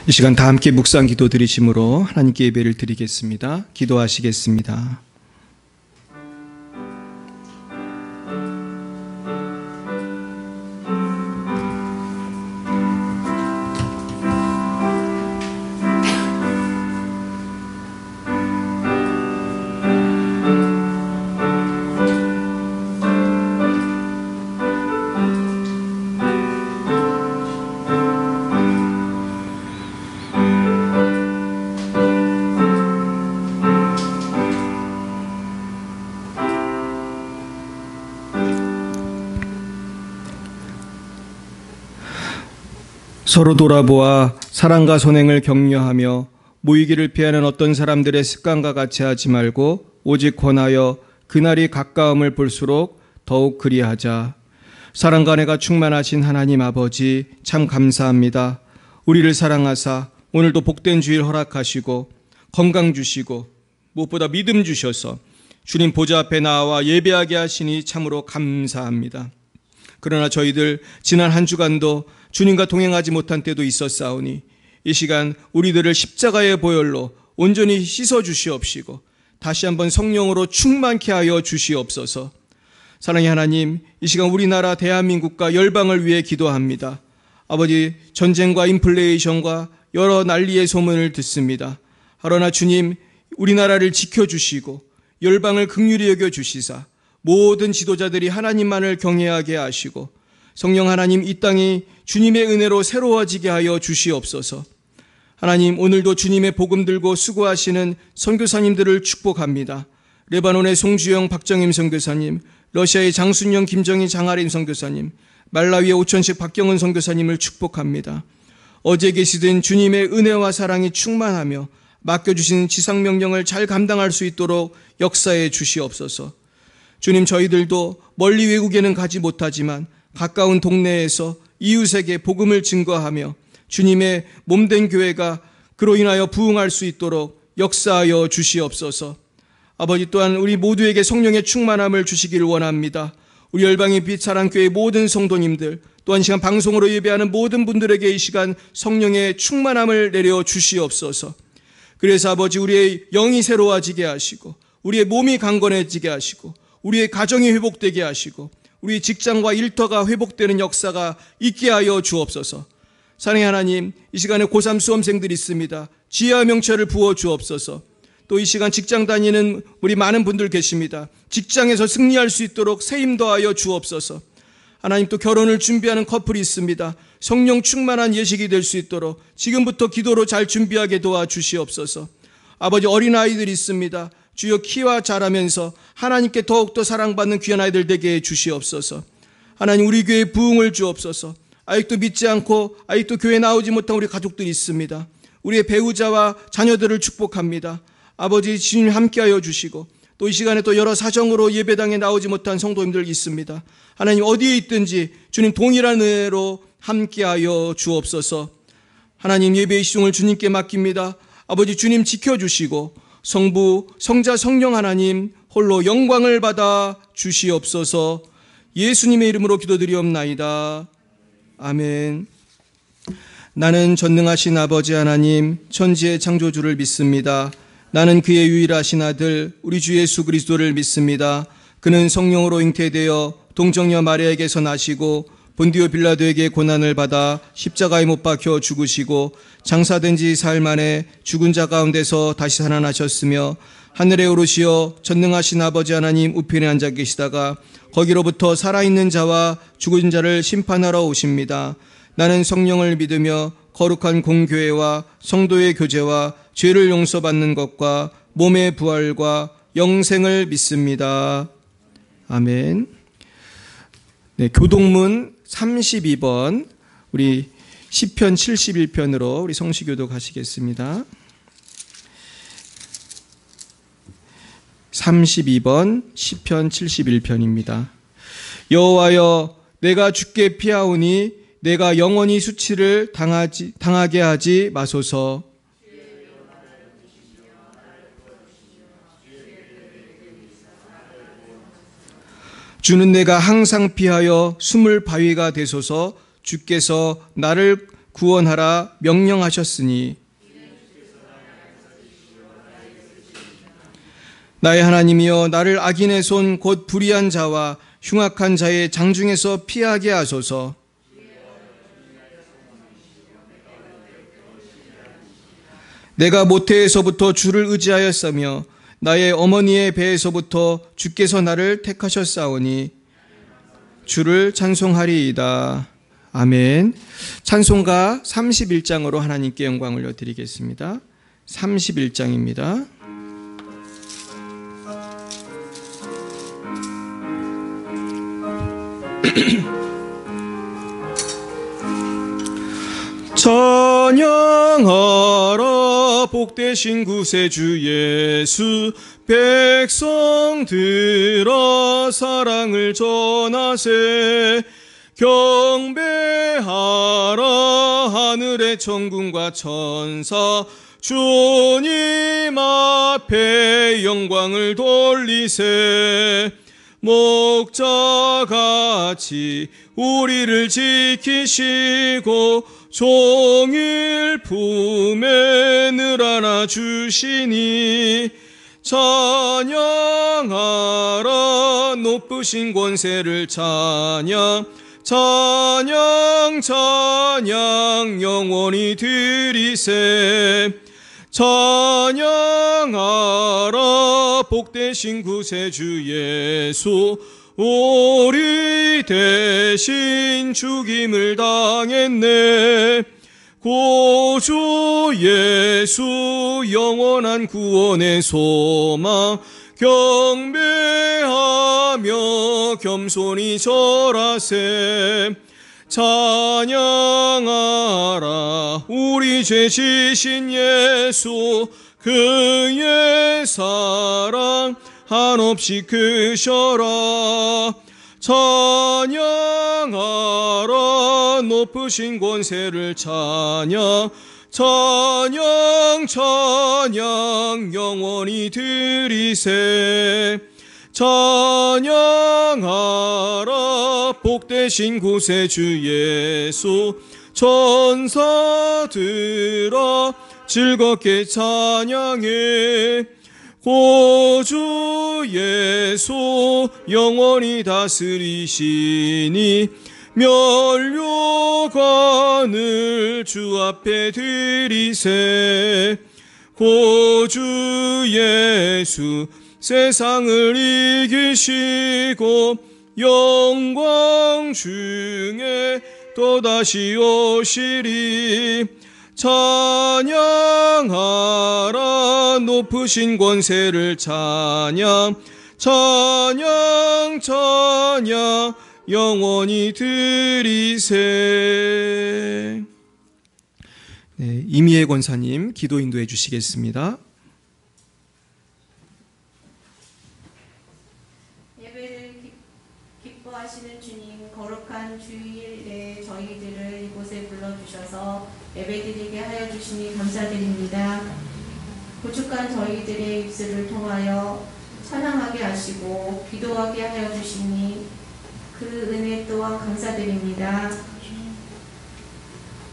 이 시간 다 함께 묵상 기도 드리심으로 하나님께 예배를 드리겠습니다. 기도하시겠습니다. 서로 돌아보아 사랑과 선행을 격려하며 모이기를 피하는 어떤 사람들의 습관과 같이 하지 말고 오직 권하여 그날이 가까움을 볼수록 더욱 그리하자. 사랑과 은혜가 충만하신 하나님 아버지 참 감사합니다. 우리를 사랑하사 오늘도 복된 주일 허락하시고 건강 주시고 무엇보다 믿음 주셔서 주님 보좌 앞에 나와 예배하게 하시니 참으로 감사합니다. 그러나 저희들 지난 한 주간도 주님과 동행하지 못한 때도 있었사오니 이 시간 우리들을 십자가의 보혈로 온전히 씻어 주시옵시고 다시 한번 성령으로 충만케 하여 주시옵소서. 사랑의 하나님, 이 시간 우리나라 대한민국과 열방을 위해 기도합니다. 아버지, 전쟁과 인플레이션과 여러 난리의 소문을 듣습니다. 그러나 주님, 우리나라를 지켜주시고 열방을 긍휼히 여겨주시사 모든 지도자들이 하나님만을 경외하게 하시고 성령 하나님, 이 땅이 주님의 은혜로 새로워지게 하여 주시옵소서. 하나님, 오늘도 주님의 복음 들고 수고하시는 선교사님들을 축복합니다. 레바논의 송주영 박정임 선교사님, 러시아의 장순영 김정희 장아림 선교사님, 말라위의 오천식 박경은 선교사님을 축복합니다. 어제 계시던 주님의 은혜와 사랑이 충만하며 맡겨주신 지상명령을 잘 감당할 수 있도록 역사해 주시옵소서. 주님, 저희들도 멀리 외국에는 가지 못하지만 가까운 동네에서 이웃에게 복음을 증거하며 주님의 몸된 교회가 그로 인하여 부흥할 수 있도록 역사하여 주시옵소서. 아버지, 또한 우리 모두에게 성령의 충만함을 주시기를 원합니다. 우리 열방의 빛 사랑교회 모든 성도님들, 또한 이 시간 방송으로 예배하는 모든 분들에게 이 시간 성령의 충만함을 내려 주시옵소서. 그래서 아버지, 우리의 영이 새로워지게 하시고 우리의 몸이 강건해지게 하시고 우리의 가정이 회복되게 하시고 우리 직장과 일터가 회복되는 역사가 있게 하여 주옵소서. 사랑의 하나님, 이 시간에 고3 수험생들이 있습니다. 지혜와 명철을 부어 주옵소서. 또 이 시간 직장 다니는 우리 많은 분들 계십니다. 직장에서 승리할 수 있도록 세임 더하여 주옵소서. 하나님, 또 결혼을 준비하는 커플이 있습니다. 성령 충만한 예식이 될 수 있도록 지금부터 기도로 잘 준비하게 도와주시옵소서. 아버지, 어린아이들이 있습니다. 주여, 키와 자라면서 하나님께 더욱더 사랑받는 귀한 아이들 되게 해주시옵소서. 하나님, 우리 교회에 부흥을 주옵소서. 아직도 믿지 않고 아직도 교회 나오지 못한 우리 가족들이 있습니다. 우리의 배우자와 자녀들을 축복합니다. 아버지, 주님 함께하여 주시고 또 이 시간에 또 여러 사정으로 예배당에 나오지 못한 성도님들 있습니다. 하나님, 어디에 있든지 주님 동일한 은혜로 함께하여 주옵소서. 하나님, 예배의 시종을 주님께 맡깁니다. 아버지, 주님 지켜주시고 성부, 성자, 성령 하나님 홀로 영광을 받아 주시옵소서. 예수님의 이름으로 기도드리옵나이다. 아멘. 나는 전능하신 아버지 하나님, 천지의 창조주를 믿습니다. 나는 그의 유일하신 아들 우리 주 예수 그리스도를 믿습니다. 그는 성령으로 잉태되어 동정녀 마리아에게서 나시고 본디오 빌라도에게 고난을 받아 십자가에 못 박혀 죽으시고 장사된 지 사흘 만에 죽은 자 가운데서 다시 살아나셨으며 하늘에 오르시어 전능하신 아버지 하나님 우편에 앉아 계시다가 거기로부터 살아있는 자와 죽은 자를 심판하러 오십니다. 나는 성령을 믿으며 거룩한 공교회와 성도의 교제와 죄를 용서받는 것과 몸의 부활과 영생을 믿습니다. 아멘. 네, 교동문 32번 우리 시편 71편으로 우리 성시교도 가시겠습니다. 32번 시편 71편입니다. 여호와여, 내가 주께 피하오니 내가 영원히 수치를 당하게 하지 마소서. 주는 내가 항상 피하여 숨을 바위가 되소서. 주께서 나를 구원하라 명령하셨으니 나의 하나님이여 나를 악인의 손 곧 불의한 자와 흉악한 자의 장중에서 피하게 하소서. 내가 모태에서부터 주를 의지하였으며 나의 어머니의 배에서부터 주께서 나를 택하셨사오니 주를 찬송하리이다. 아멘. 찬송가 31장으로 하나님께 영광을 올려드리겠습니다. 31장입니다. 찬양하라 복되신 구세주 예수, 백성들아 사랑을 전하세. 경배하라 하늘의 천군과 천사, 주님 앞에 영광을 돌리세. 목자같이 우리를 지키시고 종일 품에 늘 안아주시니 찬양하라 높으신 권세를 찬양, 찬양 찬양 영원히 드리세. 찬양하라 복되신 구세주 예수, 우리 대신 죽임을 당했네. 구주 예수 영원한 구원의 소망, 경배하며 겸손히 절하세. 찬양하라 우리 죄 지신 예수, 그의 사랑 한없이 크셔라. 찬양하라 높으신 권세를 찬양, 찬양 찬양 영원히 드리세. 찬양하라 복되신 구세주 예수, 천사들아 즐겁게 찬양해. 구주 예수 영원히 다스리시니 면류관을 주 앞에 드리세. 구주 예수 세상을 이기시고 영광 중에 또다시 오시리. 찬양하라 높으신 권세를 찬양, 찬양 찬양 영원히 드리세. 네, 이미애 권사님 기도 인도해 주시겠습니다. 예배를 기뻐하시는 주님, 거룩한 주일에 저희들을 이곳에 불러주셔서 예배드리게 하여 주시니 감사드립니다. 구축한 저희들의 입술을 통하여 찬양하게 하시고 기도하게 하여 주시니 그 은혜 또한 감사드립니다.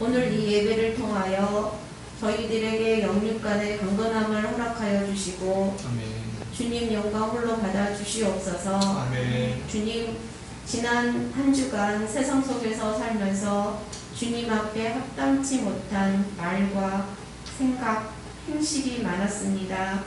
오늘 이 예배를 통하여 저희들에게 영육간의 강건함을 허락하여 주시고 아멘. 주님 영광 홀로 받아 주시옵소서. 아멘. 주님, 지난 한 주간 세상 속에서 살면서 주님 앞에 합당치 못한 말과 생각, 행실이 많았습니다.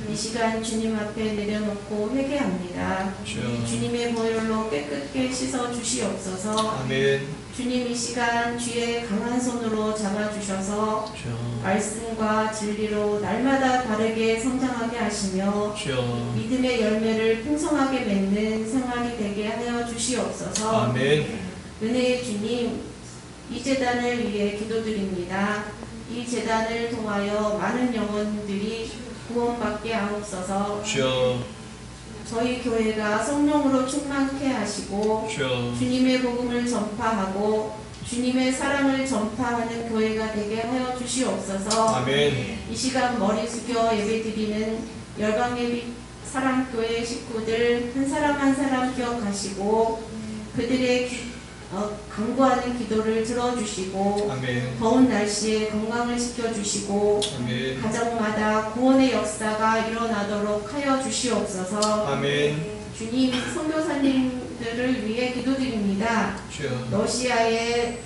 이 시간 주님 앞에 내려놓고 회개합니다. 주님의 보혈로 깨끗게 씻어 주시옵소서. 아멘. 주님, 이 시간 주의 강한 손으로 잡아주셔서 말씀과 진리로 날마다 바르게 성장하게 하시며 믿음의 열매를 풍성하게 맺는 생활이 되게 하여 주시옵소서. 아멘. 은혜의 주님, 이 제단을 위해 기도드립니다. 이 제단을 통하여 많은 영혼들이 구원받게 하옵소서. 저희 교회가 성령으로 충만케 하시고 주님의 복음을 전파하고 주님의 사랑을 전파하는 교회가 되게 하여 주시옵소서. 아멘. 이 시간 머리 숙여 예배드리는 열방예비 사랑교회 식구들 한 사람 한 사람 기억하시고 그들의 간구하는 기도를 들어주시고 아멘. 더운 날씨에 건강을 지켜주시고 아멘. 가정마다 구원의 역사가 일어나도록 하여 주시옵소서. 아멘. 주님, 선교사님들을 위해 기도드립니다. 주여. 러시아의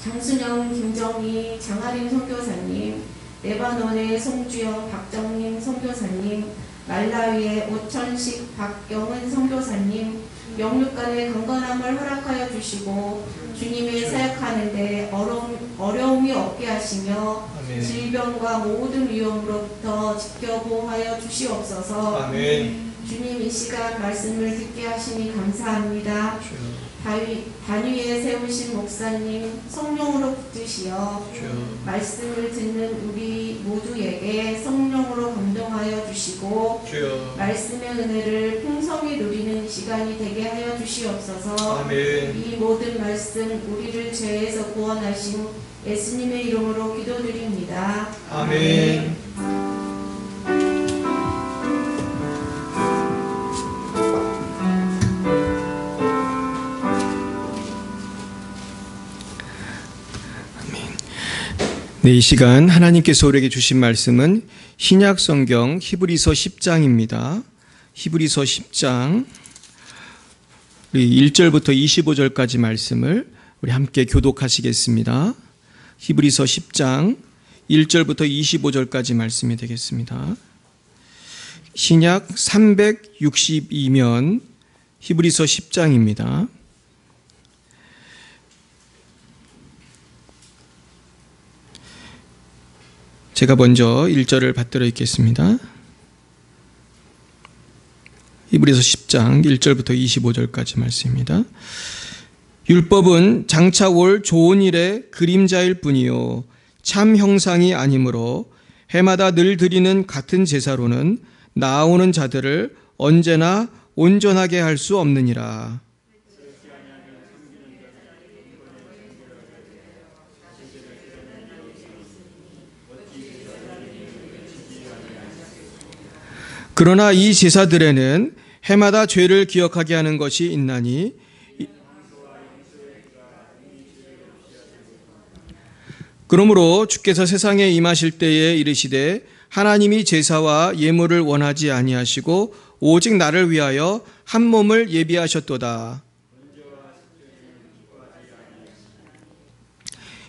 장순영, 김정희, 장하림 선교사님, 레바논의 송주영, 박정림 선교사님, 말라위의 오천식, 박경은 선교사님, 영육간의 강건함을 허락하여 주시고 주님의 사역하는데 어려움이 없게 하시며 아멘. 질병과 모든 위험으로부터 지켜보호하여 주시옵소서. 아멘. 주님, 이 시간 말씀을 듣게 하시니 감사합니다. 주여. 단위에 세우신 목사님 성령으로 붙드시어 주여. 말씀을 듣는 우리 모두에게 성령으로 감동하여 주시고 주여. 말씀의 은혜를 풍성히 누리는 시간이 되게 하여 주시옵소서. 아멘. 이 모든 말씀 우리를 죄에서 구원하신 예수님의 이름으로 기도드립니다. 아멘. 네, 이 시간 하나님께서 우리에게 주신 말씀은 신약 성경 히브리서 10장입니다. 히브리서 10장 1절부터 25절까지 말씀을 우리 함께 교독하시겠습니다. 히브리서 10장 1절부터 25절까지 말씀이 되겠습니다. 신약 362면 히브리서 10장입니다. 제가 먼저 1절을 받들어 읽겠습니다. 히브리서 10장 1절부터 25절까지 말씀입니다. 율법은 장차 올 좋은 일의 그림자일 뿐이요 참 형상이 아니므로 해마다 늘 드리는 같은 제사로는 나아오는 자들을 언제나 온전하게 할 수 없느니라. 그러나 이 제사들에는 해마다 죄를 기억하게 하는 것이 있나니 그러므로 주께서 세상에 임하실 때에 이르시되 하나님이 제사와 예물을 원하지 아니하시고 오직 나를 위하여 한 몸을 예비하셨도다.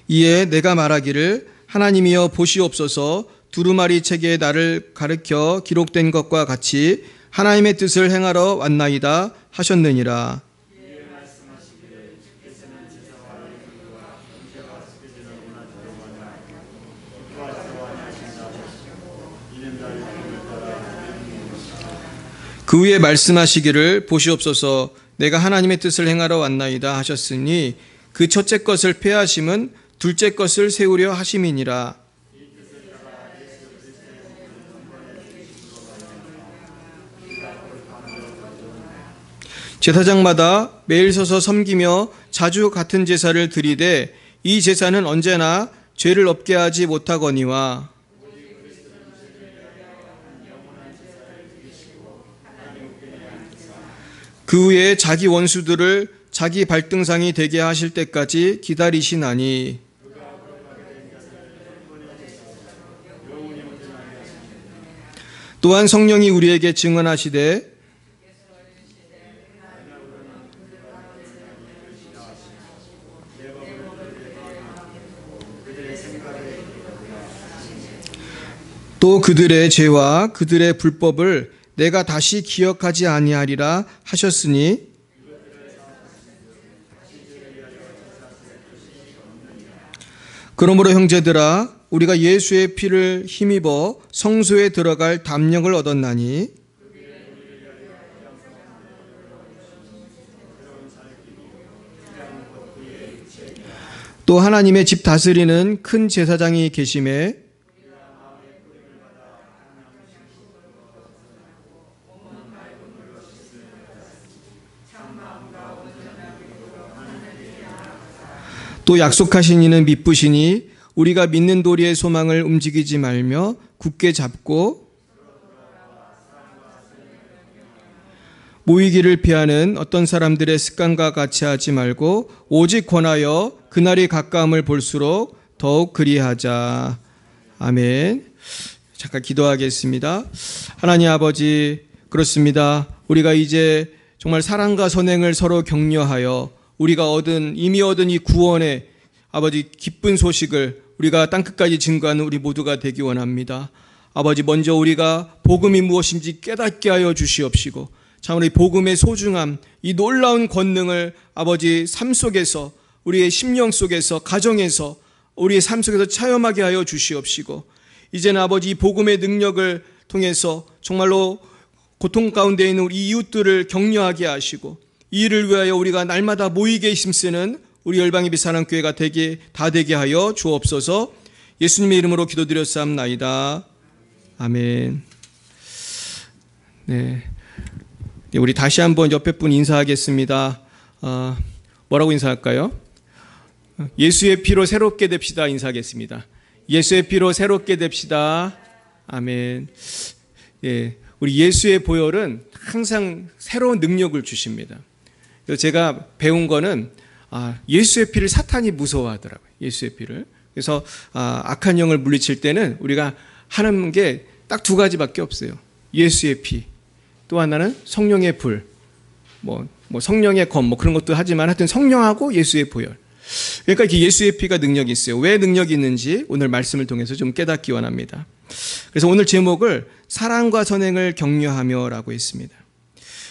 이에 내가 말하기를 하나님이여 보시옵소서 두루마리 책에 나를 가르쳐 기록된 것과 같이 하나님의 뜻을 행하러 왔나이다 하셨느니라. 그 후에 말씀하시기를 보시옵소서 내가 하나님의 뜻을 행하러 왔나이다 하셨으니 그 첫째 것을 폐하심은 둘째 것을 세우려 하심이니라. 제사장마다 매일 서서 섬기며 자주 같은 제사를 드리되 이 제사는 언제나 죄를 없게 하지 못하거니와 그 후에 자기 원수들을 자기 발등상이 되게 하실 때까지 기다리시나니 또한 성령이 우리에게 증언하시되 또 그들의 죄와 그들의 불법을 내가 다시 기억하지 아니하리라 하셨으니 그러므로 형제들아 우리가 예수의 피를 힘입어 성소에 들어갈 담력을 얻었나니 또 하나님의 집 다스리는 큰 제사장이 계심에 또 약속하신 이는 미쁘시니 우리가 믿는 도리의 소망을 움직이지 말며 굳게 잡고 모이기를 피하는 어떤 사람들의 습관과 같이 하지 말고 오직 권하여 그날이 가까움을 볼수록 더욱 그리하자. 아멘. 잠깐 기도하겠습니다. 하나님 아버지, 그렇습니다. 우리가 이제 정말 사랑과 선행을 서로 격려하여 우리가 이미 얻은 이 구원의 아버지 기쁜 소식을 우리가 땅끝까지 증거하는 우리 모두가 되기 원합니다. 아버지, 먼저 우리가 복음이 무엇인지 깨닫게 하여 주시옵시고, 참 우리 복음의 소중함, 이 놀라운 권능을 아버지 삶 속에서, 우리의 심령 속에서, 가정에서, 우리의 삶 속에서 체험하게 하여 주시옵시고, 이제는 아버지 이 복음의 능력을 통해서 정말로 고통 가운데 있는 우리 이웃들을 격려하게 하시고, 이 일을 위하여 우리가 날마다 모이게 힘쓰는 우리 열방예비 사랑교회가 다 되게 하여 주옵소서. 예수님의 이름으로 기도드렸사옵나이다. 아멘. 네, 우리 다시 한번 옆에 분 인사하겠습니다. 뭐라고 인사할까요? 예수의 피로 새롭게 됩시다 인사하겠습니다. 예수의 피로 새롭게 됩시다. 아멘. 예, 우리 예수의 보혈은 항상 새로운 능력을 주십니다. 그래서 제가 배운 거는 예수의 피를 사탄이 무서워하더라고요. 예수의 피를. 그래서 악한 영을 물리칠 때는 우리가 하는 게 딱 두 가지밖에 없어요. 예수의 피, 또 하나는 성령의 불, 뭐 성령의 검, 그런 것도 하지만 하여튼 성령하고 예수의 보혈. 그러니까 이렇게 예수의 피가 능력이 있어요. 왜 능력이 있는지 오늘 말씀을 통해서 좀 깨닫기 원합니다. 그래서 오늘 제목을 사랑과 선행을 격려하며라고 했습니다.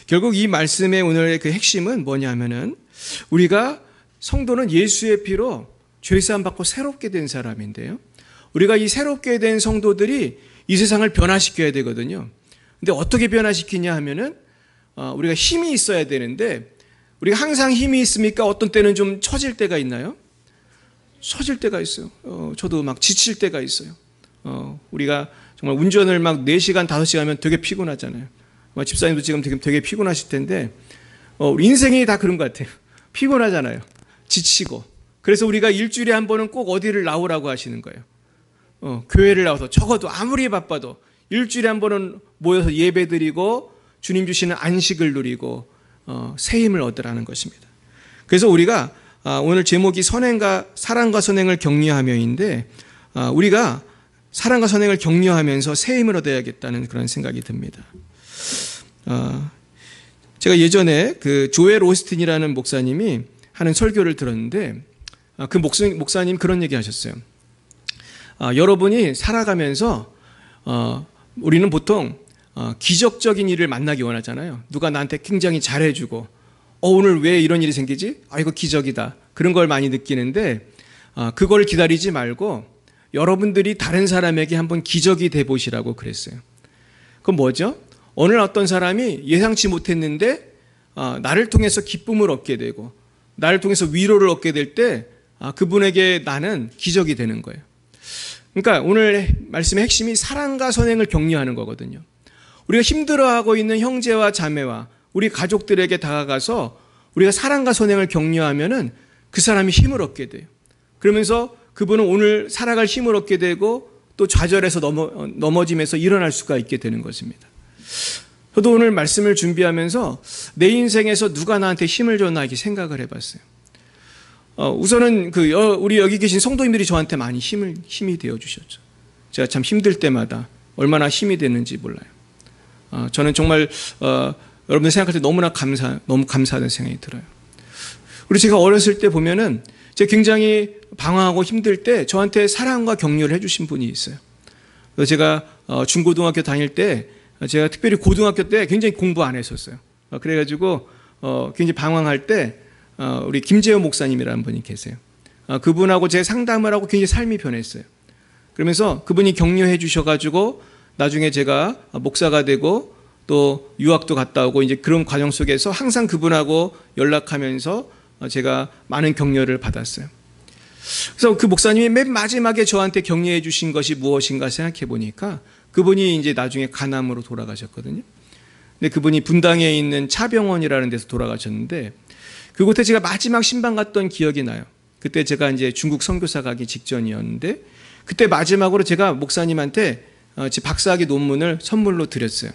결국 이 말씀의 오늘의 그 핵심은 뭐냐면은 우리가 성도는 예수의 피로 죄사함 받고 새롭게 된 사람인데요. 우리가 이 새롭게 된 성도들이 이 세상을 변화시켜야 되거든요. 근데 어떻게 변화시키냐 하면은 우리가 힘이 있어야 되는데 우리가 항상 힘이 있습니까? 어떤 때는 좀 처질 때가 있나요? 처질 때가 있어요. 저도 막 지칠 때가 있어요. 우리가 정말 운전을 막 4시간, 5시간 하면 되게 피곤하잖아요. 집사님도 지금 되게 피곤하실 텐데 우리 인생이 다 그런 것 같아요. 피곤하잖아요. 지치고. 그래서 우리가 일주일에 한 번은 꼭 어디를 나오라고 하시는 거예요. 교회를 나와서 적어도 아무리 바빠도 일주일에 한 번은 모여서 예배드리고 주님 주시는 안식을 누리고 새 힘을 얻으라는 것입니다. 그래서 우리가 오늘 제목이 사랑과 선행을 격려하며인데 우리가 사랑과 선행을 격려하면서 새 힘을 얻어야겠다는 그런 생각이 듭니다. 제가 예전에 그 조엘 오스틴이라는 목사님이 하는 설교를 들었는데 그 목사님 그런 얘기 하셨어요. 여러분이 살아가면서 우리는 보통 기적적인 일을 만나기 원하잖아요. 누가 나한테 굉장히 잘해주고 오늘 왜 이런 일이 생기지? 이거 기적이다. 그런 걸 많이 느끼는데 그걸 기다리지 말고 여러분들이 다른 사람에게 한번 기적이 돼 보시라고 그랬어요. 그건 뭐죠? 오늘 어떤 사람이 예상치 못했는데 나를 통해서 기쁨을 얻게 되고 나를 통해서 위로를 얻게 될 때 그분에게 나는 기적이 되는 거예요. 그러니까 오늘 말씀의 핵심이 사랑과 선행을 격려하는 거거든요. 우리가 힘들어하고 있는 형제와 자매와 우리 가족들에게 다가가서 우리가 사랑과 선행을 격려하면은 그 사람이 힘을 얻게 돼요. 그러면서 그분은 오늘 살아갈 힘을 얻게 되고 또 좌절해서 넘어지면서 일어날 수가 있게 되는 것입니다. 저도 오늘 말씀을 준비하면서 내 인생에서 누가 나한테 힘을 줬나 이렇게 생각을 해봤어요. 우선은 우리 여기 계신 성도님들이 저한테 많이 힘이 되어 주셨죠. 제가 참 힘들 때마다 얼마나 힘이 되는지 몰라요. 저는 정말 여러분들 생각할 때 너무 감사하는 생각이 들어요. 그리고 제가 어렸을 때 보면은 제가 굉장히 방황하고 힘들 때 저한테 사랑과 격려를 해주신 분이 있어요. 그래서 제가 중고등학교 다닐 때 제가 특별히 고등학교 때 굉장히 공부 안 했었어요. 그래가지고 굉장히 방황할 때 우리 김재호 목사님이라는 분이 계세요. 그분하고 제가 상담을 하고 굉장히 삶이 변했어요. 그러면서 그분이 격려해 주셔가지고 나중에 제가 목사가 되고 또 유학도 갔다 오고 이제 그런 과정 속에서 항상 그분하고 연락하면서 제가 많은 격려를 받았어요. 그래서 그 목사님이 맨 마지막에 저한테 격려해 주신 것이 무엇인가 생각해 보니까 그분이 이제 나중에 간암으로 돌아가셨거든요. 근데 그분이 분당에 있는 차병원이라는 데서 돌아가셨는데 그곳에 제가 마지막 신방 갔던 기억이 나요. 그때 제가 이제 중국 선교사 가기 직전이었는데 그때 마지막으로 제가 목사님한테 제 박사학위 논문을 선물로 드렸어요.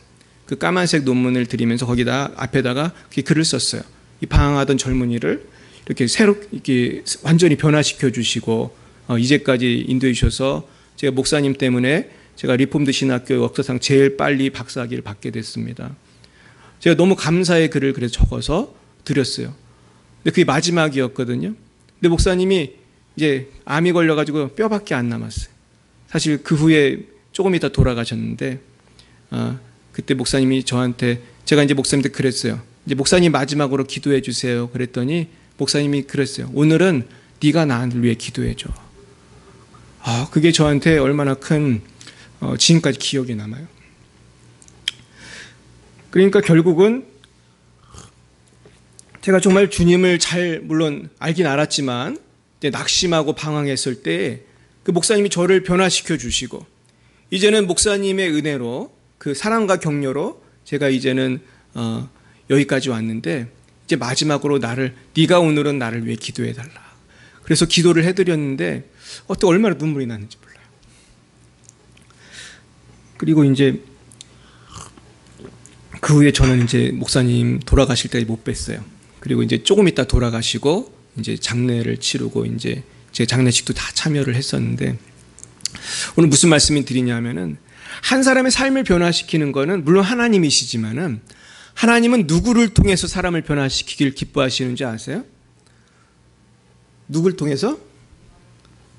그 까만색 논문을 드리면서 거기다 앞에다가 글을 썼어요. 이 방황하던 젊은이를 이렇게 이렇게 완전히 변화시켜 주시고 이제까지 인도해 주셔서 제가 목사님 때문에 제가 리폼드 신학교 역사상 제일 빨리 박사학위를 받게 됐습니다. 제가 너무 감사의 글을 그래서 적어서 드렸어요. 근데 그게 마지막이었거든요. 근데 목사님이 이제 암이 걸려가지고 뼈밖에 안 남았어요. 사실 그 후에 조금 있다 돌아가셨는데, 그때 목사님이 저한테, 제가 이제 목사님한테 그랬어요. 이제 목사님 마지막으로 기도해 주세요. 그랬더니 목사님이 그랬어요. 오늘은 네가 나를 위해 기도해 줘. 그게 저한테 얼마나 큰 지금까지 기억이 남아요. 그러니까 결국은 제가 정말 주님을 물론 알긴 알았지만 낙심하고 방황했을 때 그 목사님이 저를 변화시켜 주시고, 이제는 목사님의 은혜로 그 사랑과 격려로 제가 이제는 여기까지 왔는데, 이제 마지막으로 네가 오늘은 나를 위해 기도해 달라. 그래서 기도를 해드렸는데 어떻게 얼마나 눈물이 나는지 몰라요. 그리고 이제 그 후에 저는 이제 목사님 돌아가실 때까지 못 뵀어요. 그리고 이제 조금 있다 돌아가시고 이제 장례를 치르고 이제 제 장례식도 다 참여를 했었는데, 오늘 무슨 말씀을 드리냐면은, 한 사람의 삶을 변화시키는 거는 물론 하나님이시지만은, 하나님은 누구를 통해서 사람을 변화시키길 기뻐하시는지 아세요? 누굴 통해서?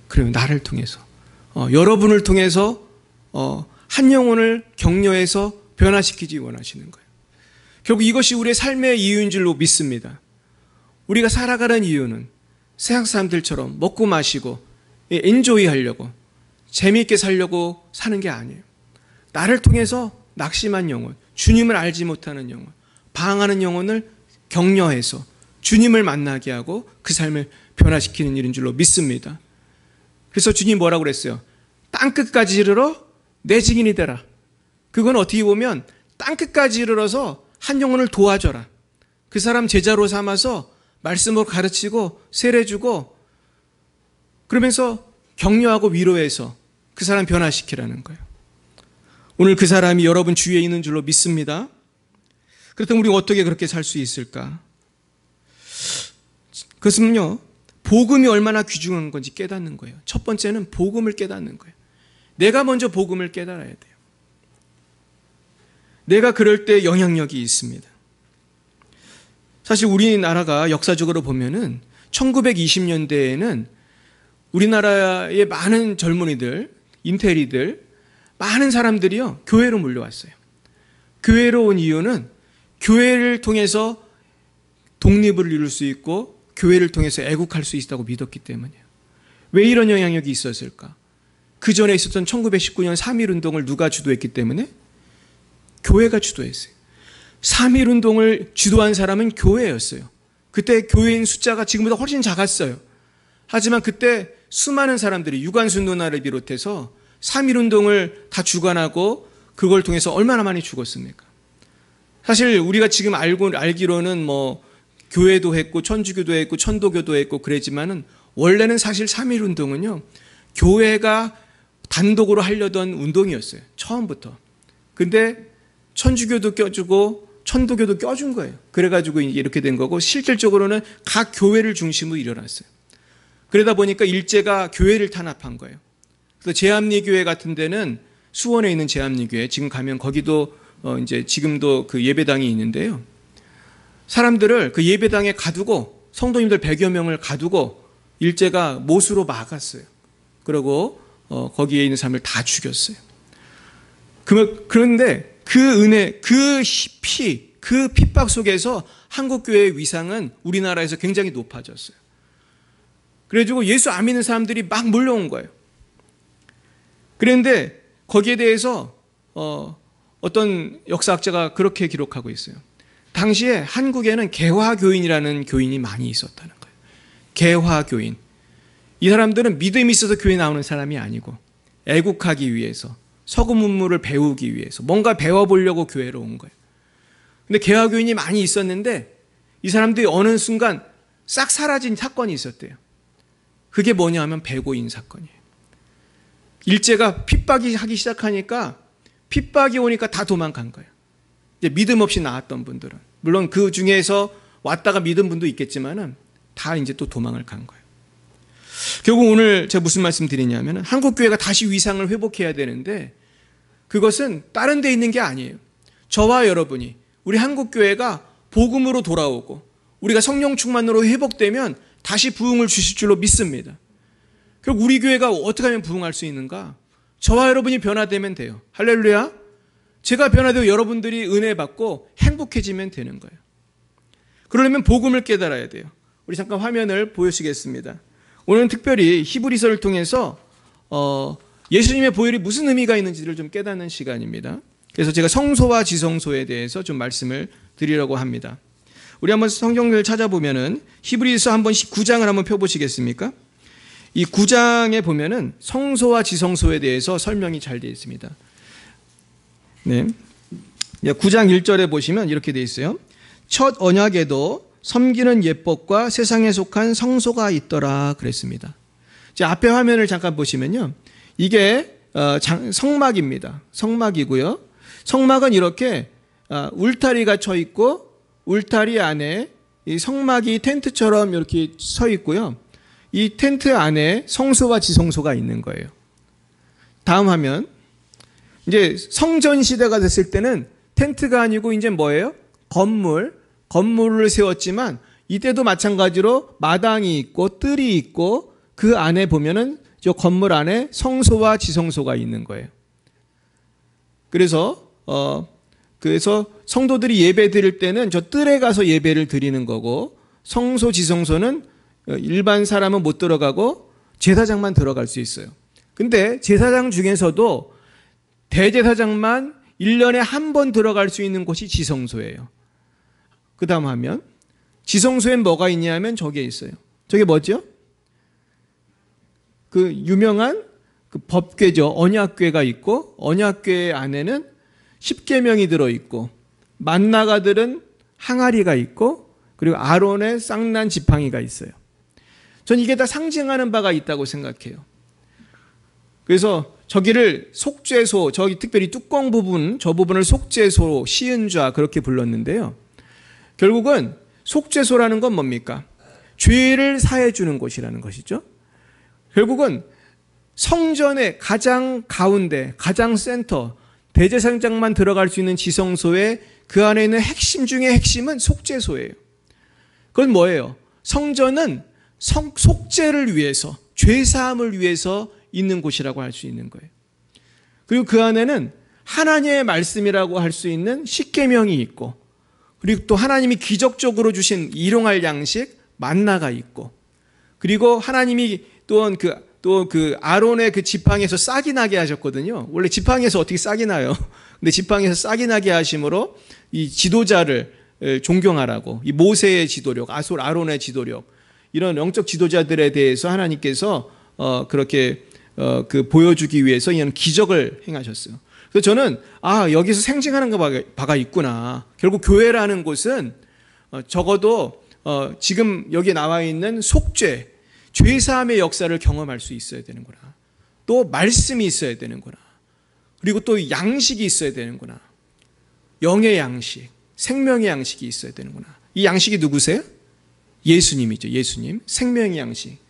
그래요, 나를 통해서. 여러분을 통해서 한 영혼을 격려해서 변화시키지 원하시는 거예요. 결국 이것이 우리의 삶의 이유인 줄로 믿습니다. 우리가 살아가는 이유는 세상 사람들처럼 먹고 마시고 엔조이 하려고, 재미있게 살려고 사는 게 아니에요. 나를 통해서 낙심한 영혼, 주님을 알지 못하는 영혼, 방황하는 영혼을 격려해서 주님을 만나게 하고 그 삶을 변화시키는 일인 줄로 믿습니다. 그래서 주님 뭐라고 그랬어요? 땅끝까지 이르러 내 증인이 되라. 그건 어떻게 보면 땅끝까지 이르러서 한 영혼을 도와줘라. 그 사람 제자로 삼아서 말씀으로 가르치고 세례주고, 그러면서 격려하고 위로해서 그 사람 변화시키라는 거예요. 오늘 그 사람이 여러분 주위에 있는 줄로 믿습니다. 그렇다면 우리가 어떻게 그렇게 살 수 있을까? 그것은요, 복음이 얼마나 귀중한 건지 깨닫는 거예요. 첫 번째는 복음을 깨닫는 거예요. 내가 먼저 복음을 깨달아야 돼요. 내가 그럴 때 영향력이 있습니다. 사실 우리나라가 역사적으로 보면은 1920년대에는 우리나라의 많은 젊은이들, 인테리들, 많은 사람들이요, 교회로 몰려왔어요. 교회로 온 이유는 교회를 통해서 독립을 이룰 수 있고 교회를 통해서 애국할 수 있다고 믿었기 때문이에요. 왜 이런 영향력이 있었을까? 그 전에 있었던 1919년 3.1운동을 누가 주도했기 때문에? 교회가 주도했어요. 3.1운동을 주도한 사람은 교회였어요. 그때 교회인 숫자가 지금보다 훨씬 작았어요. 하지만 그때 수많은 사람들이 유관순 누나를 비롯해서 3.1운동을 다 주관하고 그걸 통해서 얼마나 많이 죽었습니까? 사실 우리가 지금 알기로는 교회도 했고 천주교도 했고 천도교도 했고 그랬지만은, 원래는 사실 3.1운동은요, 교회가 단독으로 하려던 운동이었어요. 처음부터. 근데 천주교도 껴주고 천도교도 껴준 거예요. 그래가지고 이렇게 된 거고, 실질적으로는 각 교회를 중심으로 일어났어요. 그러다 보니까 일제가 교회를 탄압한 거예요. 그래서 제암리교회 같은 데는, 수원에 있는 제암리교회, 지금 가면 거기도 이제 지금도 그 예배당이 있는데요. 사람들을 그 예배당에 가두고, 성도님들 100여 명을 가두고 일제가 못으로 막았어요. 그리고 거기에 있는 사람을 다 죽였어요. 그런데 그 은혜, 그 핍박 속에서 한국교회의 위상은 우리나라에서 굉장히 높아졌어요. 그래가지고 예수 안 믿는 사람들이 막 몰려온 거예요. 그런데 거기에 대해서 어떤 역사학자가 그렇게 기록하고 있어요. 당시에 한국에는 개화교인이라는 교인이 많이 있었다는 거예요. 개화교인. 이 사람들은 믿음이 있어서 교회 나오는 사람이 아니고 애국하기 위해서, 서구 문물을 배우기 위해서 뭔가 배워보려고 교회로 온 거예요. 근데 개화교인이 많이 있었는데 이 사람들이 어느 순간 싹 사라진 사건이 있었대요. 그게 뭐냐 하면 배고인 사건이에요. 일제가 핍박이 하기 시작하니까, 핍박이 오니까 다 도망간 거예요. 이제 믿음 없이 나왔던 분들은. 물론 그 중에서 왔다가 믿은 분도 있겠지만은 다 이제 또 도망을 간 거예요. 결국 오늘 제가 무슨 말씀 드리냐면 한국교회가 다시 위상을 회복해야 되는데 그것은 다른 데 있는 게 아니에요. 저와 여러분이 우리 한국교회가 복음으로 돌아오고 우리가 성령 충만으로 회복되면 다시 부흥을 주실 줄로 믿습니다. 결국 우리 교회가 어떻게 하면 부흥할 수 있는가? 저와 여러분이 변화되면 돼요. 할렐루야. 제가 변화되고 여러분들이 은혜 받고 행복해지면 되는 거예요. 그러려면 복음을 깨달아야 돼요. 우리 잠깐 화면을 보여주시겠습니다. 오늘은 특별히 히브리서를 통해서 예수님의 보혈이 무슨 의미가 있는지를 좀 깨닫는 시간입니다. 그래서 제가 성소와 지성소에 대해서 좀 말씀을 드리려고 합니다. 우리 한번 성경을 찾아보면은 히브리서 한번 9장을 한번 펴보시겠습니까? 이 9장에 보면은 성소와 지성소에 대해서 설명이 잘 되어 있습니다. 네. 9장 1절에 보시면 이렇게 되어 있어요. 첫 언약에도 섬기는 예법과 세상에 속한 성소가 있더라 그랬습니다. 자, 앞에 화면을 잠깐 보시면요. 이게 성막입니다. 성막이고요. 성막은 이렇게 울타리가 쳐 있고 울타리 안에 이 성막이 텐트처럼 이렇게 서 있고요. 이 텐트 안에 성소와 지성소가 있는 거예요. 다음 화면. 이제 성전 시대가 됐을 때는 텐트가 아니고 이제 뭐예요? 건물을 세웠지만 이때도 마찬가지로 마당이 있고 뜰이 있고 그 안에 보면은 저 건물 안에 성소와 지성소가 있는 거예요. 그래서 성도들이 예배 드릴 때는 저 뜰에 가서 예배를 드리는 거고 성소 지성소는 일반 사람은 못 들어가고 제사장만 들어갈 수 있어요. 근데 제사장 중에서도 대제사장만 1년에 한 번 들어갈 수 있는 곳이 지성소예요. 그 다음 하면 지성소엔 뭐가 있냐면 저게 있어요. 저게 뭐죠? 그 유명한 그 법궤죠. 언약궤가 있고 언약궤 안에는 십계명이 들어있고 만나가 들은 항아리가 있고 그리고 아론의 쌍난 지팡이가 있어요. 전 이게 다 상징하는 바가 있다고 생각해요. 그래서 저기를 속죄소, 저기 특별히 뚜껑 부분, 저 부분을 속죄소, 시은좌 그렇게 불렀는데요. 결국은 속죄소라는 건 뭡니까? 죄를 사해 주는 곳이라는 것이죠. 결국은 성전의 가장 가운데, 가장 센터, 대제사장만 들어갈 수 있는 지성소에 그 안에 있는 핵심 중에 핵심은 속죄소예요. 그건 뭐예요? 성전은 속죄를 위해서, 죄사함을 위해서 있는 곳이라고 할 수 있는 거예요. 그리고 그 안에는 하나님의 말씀이라고 할 수 있는 십계명이 있고 그리고 또 하나님이 기적적으로 주신 일용할 양식 만나가 있고 그리고 하나님이 또한 그 아론의 그 지팡이에서 싹이 나게 하셨거든요. 원래 지팡이에서 어떻게 싹이 나요? 근데 지팡이에서 싹이 나게 하심으로 이 지도자를 존경하라고 이 모세의 지도력, 아론의 지도력 이런 영적 지도자들에 대해서 하나님께서 그렇게 그 보여주기 위해서 이런 기적을 행하셨어요. 그래서 저는 여기서 생생하는 바가 있구나. 결국 교회라는 곳은 적어도 지금 여기 나와 있는 속죄, 죄사함의 역사를 경험할 수 있어야 되는구나. 또 말씀이 있어야 되는구나. 그리고 또 양식이 있어야 되는구나. 영의 양식, 생명의 양식이 있어야 되는구나. 이 양식이 누구세요? 예수님이죠. 예수님. 생명의 양식.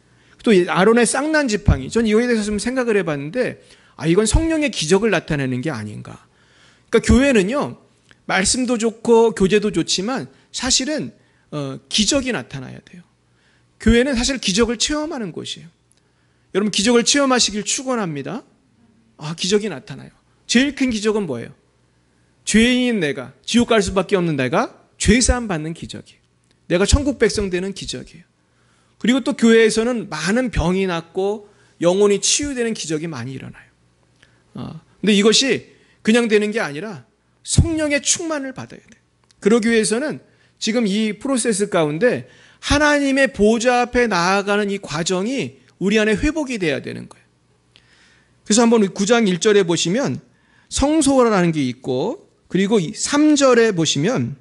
또 아론의 쌍난 지팡이. 전 이거에 대해서 좀 생각을 해봤는데 이건 성령의 기적을 나타내는 게 아닌가. 그러니까 교회는요. 말씀도 좋고 교제도 좋지만 사실은 기적이 나타나야 돼요. 교회는 사실 기적을 체험하는 곳이에요. 여러분 기적을 체험하시길 축원합니다. 기적이 나타나요. 제일 큰 기적은 뭐예요? 죄인인 내가, 지옥 갈 수밖에 없는 내가 죄사함 받는 기적이에요. 내가 천국 백성 되는 기적이에요. 그리고 또 교회에서는 많은 병이 낫고 영혼이 치유되는 기적이 많이 일어나요. 근데 이것이 그냥 되는 게 아니라 성령의 충만을 받아야 돼요. 그러기 위해서는 지금 이 프로세스 가운데 하나님의 보좌 앞에 나아가는 이 과정이 우리 안에 회복이 돼야 되는 거예요. 그래서 한번 9장 1절에 보시면 성소라는 게 있고 그리고 3절에 보시면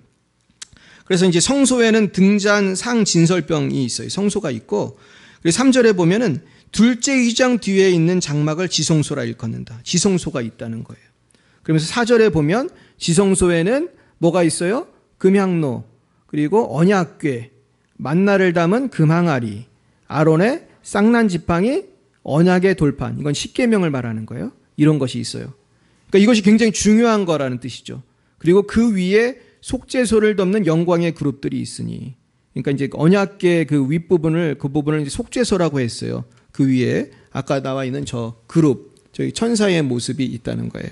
그래서 이제 성소에는 등잔, 상, 진설병이 있어요. 성소가 있고 그리고 3절에 보면은 둘째 휘장 뒤에 있는 장막을 지성소라 일컫는다. 지성소가 있다는 거예요. 그러면서 4절에 보면 지성소에는 뭐가 있어요? 금향로, 그리고 언약궤, 만나를 담은 금항아리, 아론의 쌍난 지팡이, 언약의 돌판. 이건 십계명을 말하는 거예요. 이런 것이 있어요. 그러니까 이것이 굉장히 중요한 거라는 뜻이죠. 그리고 그 위에 속죄소를 덮는 영광의 그룹들이 있으니, 그러니까 이제 언약궤 그 윗부분을, 그 부분을 이제 속죄소라고 했어요. 그 위에 아까 나와 있는 저 그룹, 저희 천사의 모습이 있다는 거예요.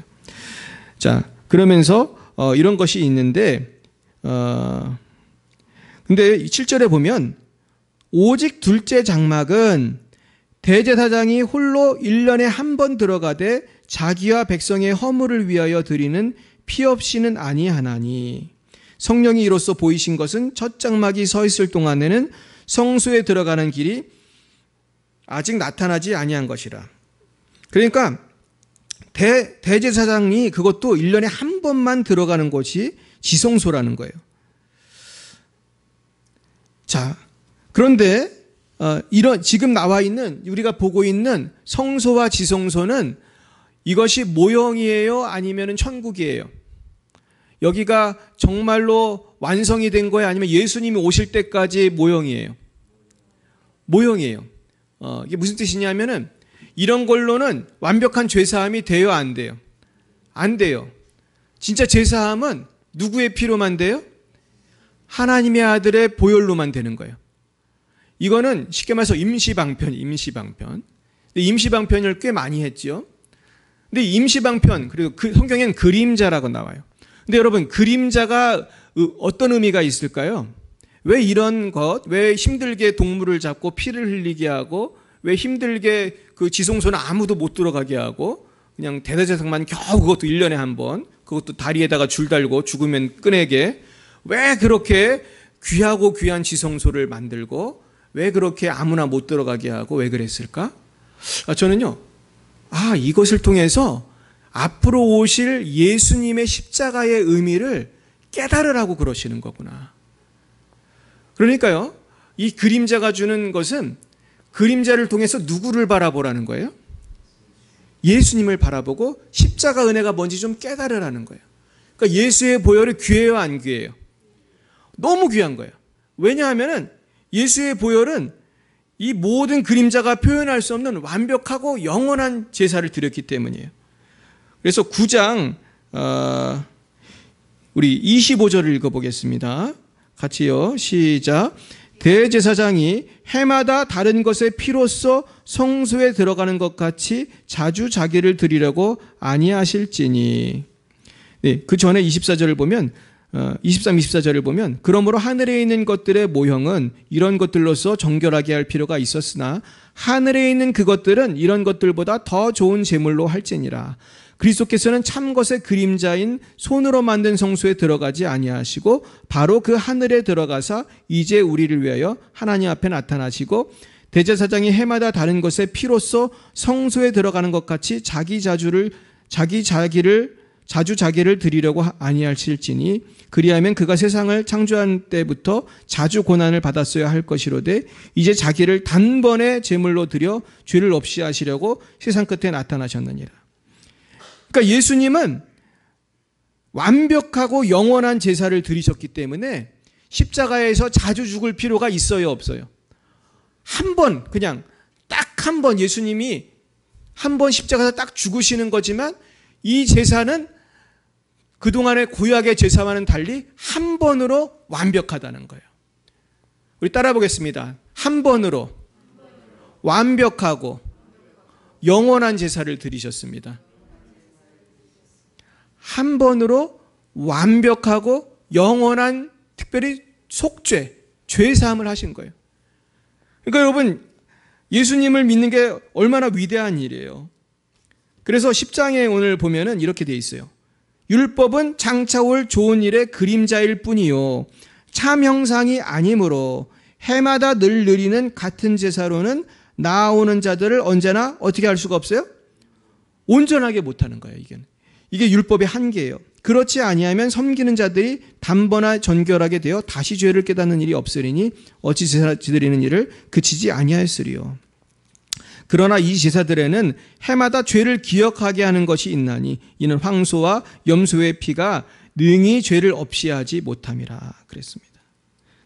자, 그러면서 이런 것이 있는데, 근데 7절에 보면 오직 둘째 장막은 대제사장이 홀로 1년에 한 번 들어가되 자기와 백성의 허물을 위하여 드리는 피 없이는 아니하나니, 성령이 이로써 보이신 것은 첫 장막이 서 있을 동안에는 성소에 들어가는 길이 아직 나타나지 아니한 것이라. 그러니까 대제사장이 그것도 1년에 한 번만 들어가는 곳이 지성소라는 거예요. 자, 그런데 이런 지금 나와 있는, 우리가 보고 있는 성소와 지성소는 이것이 모형이에요? 아니면 천국이에요? 여기가 정말로 완성이 된 거예요? 아니면 예수님이 오실 때까지 모형이에요? 모형이에요. 이게 무슨 뜻이냐면은, 이런 걸로는 완벽한 죄사함이 돼요, 안 돼요? 안 돼요. 진짜 죄사함은 누구의 피로만 돼요? 하나님의 아들의 보혈로만 되는 거예요. 이거는 쉽게 말해서 임시방편. 임시방편을 꽤 많이 했죠. 근데 임시방편, 그리고 성경엔 그림자라고 나와요. 근데 여러분, 그림자가 어떤 의미가 있을까요? 왜 이런 것, 왜 힘들게 동물을 잡고 피를 흘리게 하고, 왜 힘들게 그 지성소는 아무도 못 들어가게 하고, 그냥 대제사장만 겨우 그것도 1년에 한 번, 그것도 다리에다가 줄 달고 죽으면 끄내게, 왜 그렇게 귀하고 귀한 지성소를 만들고, 왜 그렇게 아무나 못 들어가게 하고, 왜 그랬을까? 저는요, 이것을 통해서 앞으로 오실 예수님의 십자가의 의미를 깨달으라고 그러시는 거구나. 그러니까요, 이 그림자가 주는 것은 그림자를 통해서 누구를 바라보라는 거예요? 예수님을 바라보고 십자가 은혜가 뭔지 좀 깨달으라는 거예요. 그러니까 예수의 보혈이 귀해요, 안 귀해요? 너무 귀한 거예요. 왜냐하면 예수의 보혈은 이 모든 그림자가 표현할 수 없는 완벽하고 영원한 제사를 드렸기 때문이에요. 그래서 9장 우리 25절을 읽어보겠습니다. 같이요. 시작. 대제사장이 해마다 다른 것의 피로써 성소에 들어가는 것 같이 자주 자기를 드리려고 아니하실지니. 네, 그 전에 24절을 보면 23, 24절을 보면, 그러므로 하늘에 있는 것들의 모형은 이런 것들로서 정결하게 할 필요가 있었으나 하늘에 있는 그것들은 이런 것들보다 더 좋은 제물로 할지니라. 그리스도께서는 참 것의 그림자인 손으로 만든 성소에 들어가지 아니하시고 바로 그 하늘에 들어가사 이제 우리를 위하여 하나님 앞에 나타나시고, 대제사장이 해마다 다른 것의 피로써 성소에 들어가는 것 같이 자주 자기를 드리려고 아니하실지니, 그리하면 그가 세상을 창조한 때부터 자주 고난을 받았어야 할 것이로되 이제 자기를 단번에 제물로 드려 죄를 없이 하시려고 세상 끝에 나타나셨느니라. 그러니까 예수님은 완벽하고 영원한 제사를 드리셨기 때문에 십자가에서 자주 죽을 필요가 있어요, 없어요? 한 번, 그냥 딱 한 번, 예수님이 한 번 십자가에서 딱 죽으시는 거지만 이 제사는 그동안의 구약의 제사와는 달리 한 번으로 완벽하다는 거예요. 우리 따라 보겠습니다. 한 번으로 완벽하고 영원한 제사를 드리셨습니다. 한 번으로 완벽하고 영원한, 특별히 속죄, 죄사함을 하신 거예요. 그러니까 여러분, 예수님을 믿는 게 얼마나 위대한 일이에요. 그래서 10장에 오늘 보면은 이렇게 돼 있어요. 율법은 장차 올 좋은 일의 그림자일 뿐이요 참 형상이 아니므로 해마다 늘 드리는 같은 제사로는 나아오는 자들을 언제나 어떻게 할 수가 없어요? 온전하게 못하는 거예요. 이게 율법의 한계예요. 그렇지 아니하면 섬기는 자들이 단번에 정결하게 되어 다시 죄를 깨닫는 일이 없으리니 어찌 제사 드리는 일을 그치지 아니하였으리요. 그러나 이 제사들에는 해마다 죄를 기억하게 하는 것이 있나니 이는 황소와 염소의 피가 능히 죄를 없이 하지 못함이라 그랬습니다.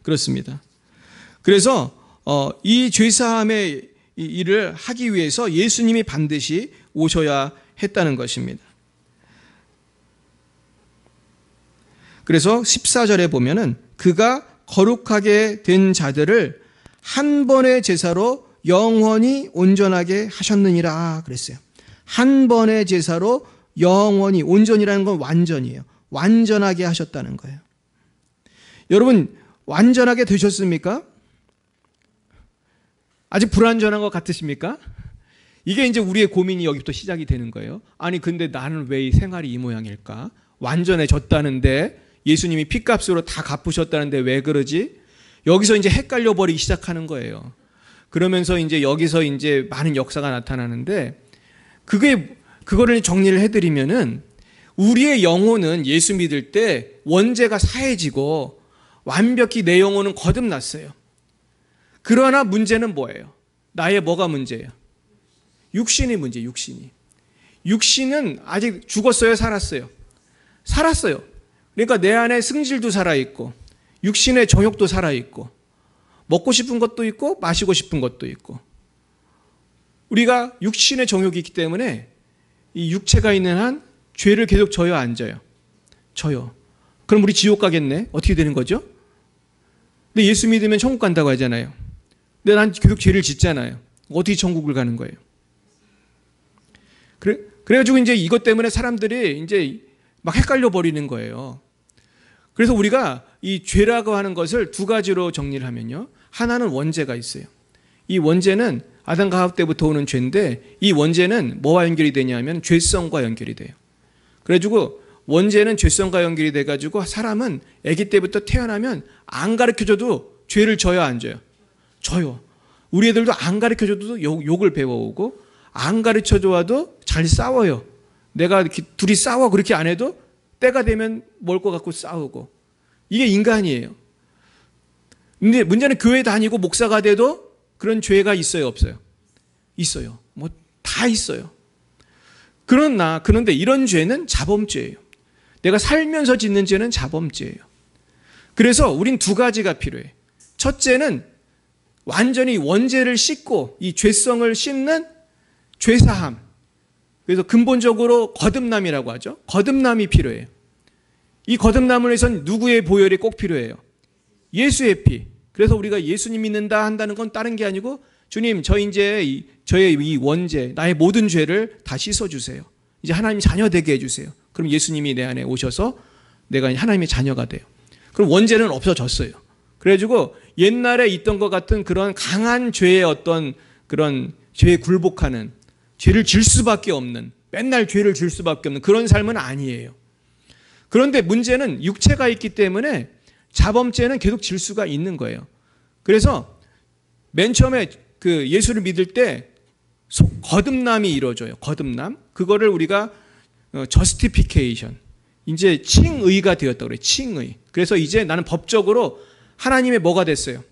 그렇습니다. 그래서 이 죄사함의 일을 하기 위해서 예수님이 반드시 오셔야 했다는 것입니다. 그래서 14절에 보면은 그가 거룩하게 된 자들을 한 번의 제사로 영원히 온전하게 하셨느니라 그랬어요. 한 번의 제사로 영원히, 온전이라는 건 완전이에요. 완전하게 하셨다는 거예요. 여러분, 완전하게 되셨습니까? 아직 불완전한 것 같으십니까? 이게 이제 우리의 고민이 여기부터 시작이 되는 거예요. 아니, 근데 나는 왜 이 생활이 이 모양일까? 완전해졌다는데, 예수님이 핏값으로 다 갚으셨다는데 왜 그러지? 여기서 이제 헷갈려 버리기 시작하는 거예요. 그러면서 이제 여기서 이제 많은 역사가 나타나는데, 그거를 정리를 해드리면은, 우리의 영혼은 예수 믿을 때 원죄가 사해지고 완벽히 내 영혼은 거듭났어요. 그러나 문제는 뭐예요? 나의 뭐가 문제예요? 육신이 문제, 육신이. 육신은 아직 죽었어요, 살았어요? 살았어요. 그러니까 내 안에 승질도 살아있고, 육신의 정욕도 살아있고, 먹고 싶은 것도 있고, 마시고 싶은 것도 있고. 우리가 육신의 정욕이 있기 때문에 이 육체가 있는 한 죄를 계속 져요, 안 져요? 져요. 그럼 우리 지옥 가겠네? 어떻게 되는 거죠? 근데 예수 믿으면 천국 간다고 하잖아요. 근데 난 계속 죄를 짓잖아요. 어떻게 천국을 가는 거예요? 그래가지고 이제 이것 때문에 사람들이 이제 막 헷갈려 버리는 거예요. 그래서 우리가 이 죄라고 하는 것을 두 가지로 정리를 하면요. 하나는 원죄가 있어요. 이 원죄는 아담과 하와 때부터 오는 죄인데, 이 원죄는 뭐와 연결이 되냐면 죄성과 연결이 돼요. 그래가지고 원죄는 죄성과 연결이 돼가지고 사람은 아기 때부터 태어나면 안 가르쳐줘도 죄를 져요, 안 져요? 져요. 우리 애들도 안 가르쳐줘도 욕을 배워오고, 안 가르쳐줘도 잘 싸워요. 내가 이렇게 둘이 싸워 그렇게 안 해도 때가 되면 뭘 것 같고 싸우고. 이게 인간이에요. 근데 문제는 교회 다니고 목사가 돼도 그런 죄가 있어요, 없어요? 있어요. 뭐 다 있어요. 그런데 이런 죄는 자범죄예요. 내가 살면서 짓는 죄는 자범죄예요. 그래서 우린 두 가지가 필요해. 첫째는 완전히 원죄를 씻고 이 죄성을 씻는 죄사함. 그래서 근본적으로 거듭남이라고 하죠. 거듭남이 필요해요. 이 거듭남을 위해서는 누구의 보혈이 꼭 필요해요? 예수의 피. 그래서 우리가 예수님 믿는다 한다는 건 다른 게 아니고, 주님, 저의 이 원죄, 나의 모든 죄를 다 씻어주세요. 이제 하나님 자녀 되게 해주세요. 그럼 예수님이 내 안에 오셔서 내가 하나님의 자녀가 돼요. 그럼 원죄는 없어졌어요. 그래가지고 옛날에 있던 것 같은 그런 강한 죄의 어떤 그런 죄에 굴복하는, 죄를 질 수밖에 없는, 맨날 죄를 질 수밖에 없는 그런 삶은 아니에요. 그런데 문제는 육체가 있기 때문에 자범죄는 계속 질 수가 있는 거예요. 그래서 맨 처음에 그 예수를 믿을 때 거듭남이 이루어져요. 거듭남. 그거를 우리가 justification, 이제 칭의가 되었다고 그래요. 칭의. 그래서 이제 나는 법적으로 하나님의 뭐가 됐어요?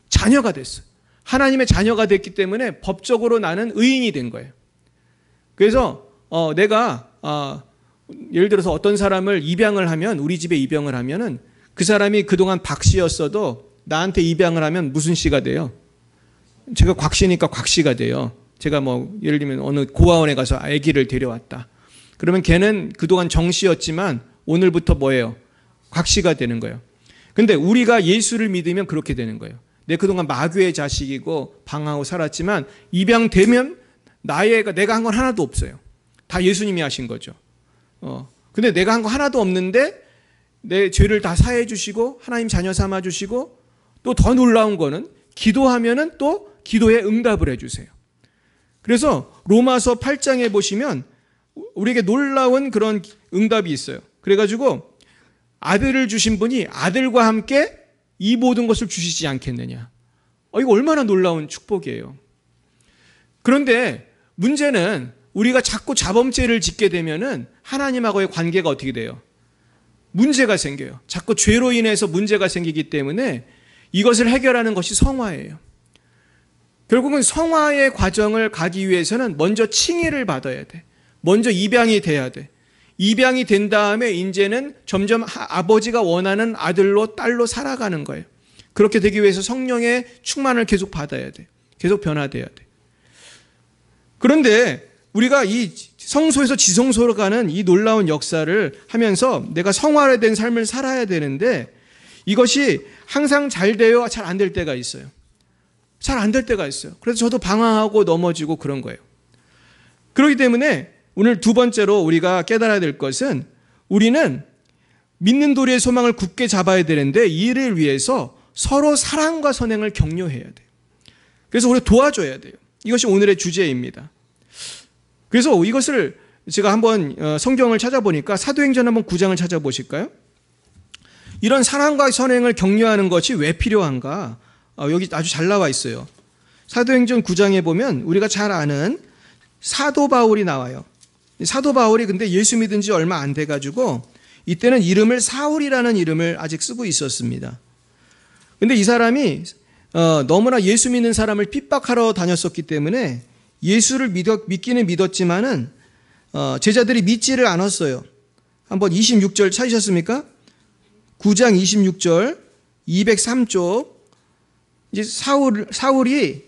자녀가 됐어요. 하나님의 자녀가 됐기 때문에 법적으로 나는 의인이 된 거예요. 그래서 내가 예를 들어서 어떤 사람을 입양을 하면, 우리 집에 입양을 하면은 그 사람이 그동안 박 씨였어도 나한테 입양을 하면 무슨 씨가 돼요? 제가 곽 씨니까 곽 씨가 돼요. 제가 뭐 예를 들면 어느 고아원에 가서 아기를 데려왔다. 그러면 걔는 그동안 정 씨였지만 오늘부터 뭐예요? 곽 씨가 되는 거예요. 근데 우리가 예수를 믿으면 그렇게 되는 거예요. 내 그동안 마귀의 자식이고 방황하고 살았지만 입양되면 내가 한 건 하나도 없어요. 다 예수님이 하신 거죠. 근데 내가 한 거 하나도 없는데 내 죄를 다 사해 주시고 하나님 자녀 삼아 주시고, 또 더 놀라운 거는 기도하면은 또 기도에 응답을 해 주세요. 그래서 로마서 8장에 보시면 우리에게 놀라운 그런 응답이 있어요. 그래가지고 아들을 주신 분이 아들과 함께 이 모든 것을 주시지 않겠느냐. 이거 얼마나 놀라운 축복이에요. 그런데 문제는 우리가 자꾸 자범죄를 짓게 되면은 하나님하고의 관계가 어떻게 돼요? 문제가 생겨요. 자꾸 죄로 인해서 문제가 생기기 때문에 이것을 해결하는 것이 성화예요. 결국은 성화의 과정을 가기 위해서는 먼저 칭의를 받아야 돼. 먼저 입양이 돼야 돼. 입양이 된 다음에 이제는 점점 아버지가 원하는 아들로 딸로 살아가는 거예요. 그렇게 되기 위해서 성령의 충만을 계속 받아야 돼. 계속 변화돼야 돼. 그런데 우리가 이 성소에서 지성소로 가는 이 놀라운 역사를 하면서 내가 성화된 삶을 살아야 되는데 이것이 항상 잘 돼요? 잘 안 될 때가 있어요. 잘 안 될 때가 있어요. 그래서 저도 방황하고 넘어지고 그런 거예요. 그렇기 때문에 오늘 두 번째로 우리가 깨달아야 될 것은 우리는 믿는 도리의 소망을 굳게 잡아야 되는데 이를 위해서 서로 사랑과 선행을 격려해야 돼요. 그래서 우리 도와줘야 돼요. 이것이 오늘의 주제입니다. 그래서 이것을 제가 한번 성경을 찾아보니까 사도행전 한번 9장을 찾아보실까요? 이런 사랑과 선행을 격려하는 것이 왜 필요한가? 여기 아주 잘 나와 있어요. 사도행전 9장에 보면 우리가 잘 아는 사도 바울이 나와요. 사도 바울이 근데 예수 믿은 지 얼마 안 돼가지고 이때는 이름을 사울이라는 이름을 아직 쓰고 있었습니다. 근데 이 사람이 너무나 예수 믿는 사람을 핍박하러 다녔었기 때문에 예수를 믿기는 믿었지만은 제자들이 믿지를 않았어요. 한번 26절 찾으셨습니까? 9장 26절 203쪽 이제 사울이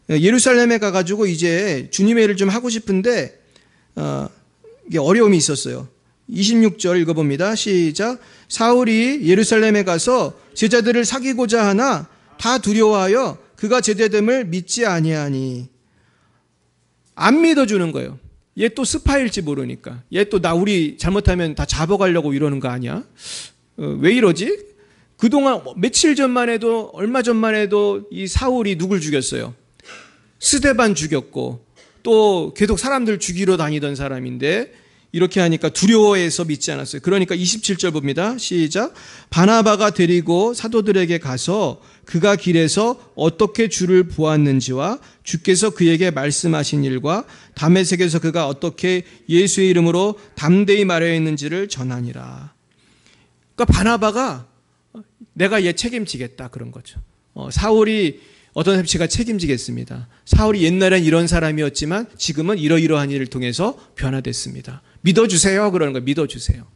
예루살렘에 가가지고 이제 주님의 일을 좀 하고 싶은데 이게 어려움이 있었어요. 26절 읽어봅니다. 시작. 사울이 예루살렘에 가서 제자들을 사귀고자 하나 다 두려워하여 그가 제자됨을 믿지 아니하니. 안 믿어주는 거예요. 얘 또 스파일지 모르니까. 얘 또 우리 잘못하면 다 잡아가려고 이러는 거 아니야? 왜 이러지? 그동안 며칠 전만 해도 얼마 전만 해도 이 사울이 누굴 죽였어요? 스데반 죽였고 또 계속 사람들 죽이러 다니던 사람인데 이렇게 하니까 두려워해서 믿지 않았어요. 그러니까 27절 봅니다. 시작. 바나바가 데리고 사도들에게 가서 그가 길에서 어떻게 주를 보았는지와 주께서 그에게 말씀하신 일과 다메섹에서 그가 어떻게 예수의 이름으로 담대히 말하였는지를 전하니라. 그러니까 바나바가 내가 얘 책임지겠다 그런 거죠. 사울이 어떤 섭씨가 책임지겠습니다. 사울이 옛날엔 이런 사람이었지만 지금은 이러이러한 일을 통해서 변화됐습니다. 믿어주세요 그러는 거예요. 믿어주세요.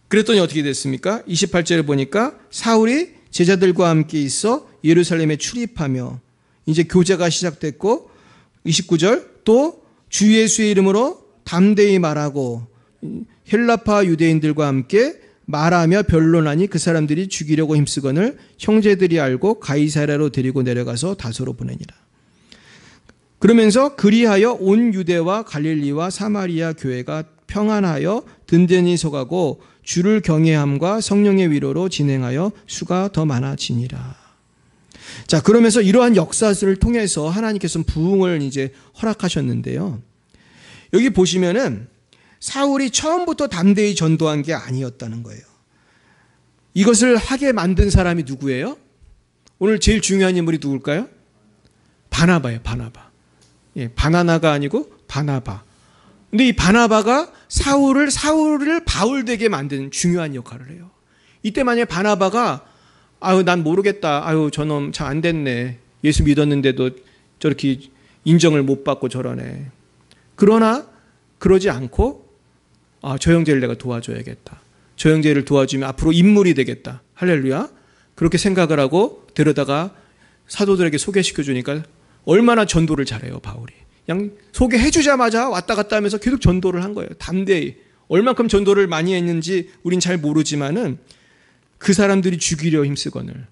그랬더니 어떻게 됐습니까? 28절을 보니까 사울이 제자들과 함께 있어 예루살렘에 출입하며 이제 교제가 시작됐고 29절 또 주 예수의 이름으로 담대히 말하고 헬라파 유대인들과 함께 말하며 변론하니 그 사람들이 죽이려고 힘쓰거늘 형제들이 알고 가이사랴로 데리고 내려가서 다소로 보내니라. 그러면서 그리하여 온 유대와 갈릴리와 사마리아 교회가 평안하여 든든히 서가고 주를 경외함과 성령의 위로로 진행하여 수가 더 많아지니라. 자, 그러면서 이러한 역사를 통해서 하나님께서는 부흥을 이제 허락하셨는데요. 여기 보시면은 사울이 처음부터 담대히 전도한 게 아니었다는 거예요. 이것을 하게 만든 사람이 누구예요? 오늘 제일 중요한 인물이 누굴까요? 바나바예요. 바나바. 예, 바나나가 아니고 바나바. 근데 이 바나바가 사울을 바울되게 만드는 중요한 역할을 해요. 이때 만약에 바나바가 난 모르겠다. 저놈 잘 안 됐네. 예수 믿었는데도 저렇게 인정을 못 받고 저러네. 그러나 그러지 않고 저 형제를 내가 도와줘야겠다. 저 형제를 도와주면 앞으로 인물이 되겠다. 할렐루야. 그렇게 생각을 하고 데려다가 사도들에게 소개시켜 주니까 얼마나 전도를 잘해요, 바울이. 그냥 소개해 주자마자 왔다 갔다 하면서 계속 전도를 한 거예요. 담대히. 얼만큼 전도를 많이 했는지 우린 잘 모르지만은 그 사람들이 죽이려 힘쓰거늘.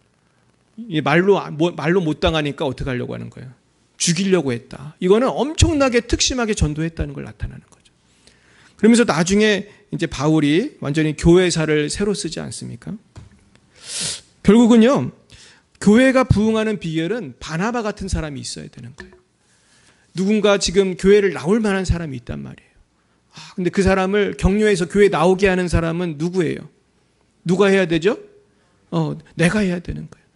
말로 못 당하니까 어떻게 하려고 하는 거예요? 죽이려고 했다. 이거는 엄청나게 특심하게 전도했다는 걸 나타나는 거죠. 그러면서 나중에 이제 바울이 완전히 교회사를 새로 쓰지 않습니까? 결국은요, 교회가 부흥하는 비결은 바나바 같은 사람이 있어야 되는 거예요. 누군가 지금 교회를 나올 만한 사람이 있단 말이에요. 근데 그 사람을 격려해서 교회 나오게 하는 사람은 누구예요? 누가 해야 되죠? 내가 해야 되는 거예요.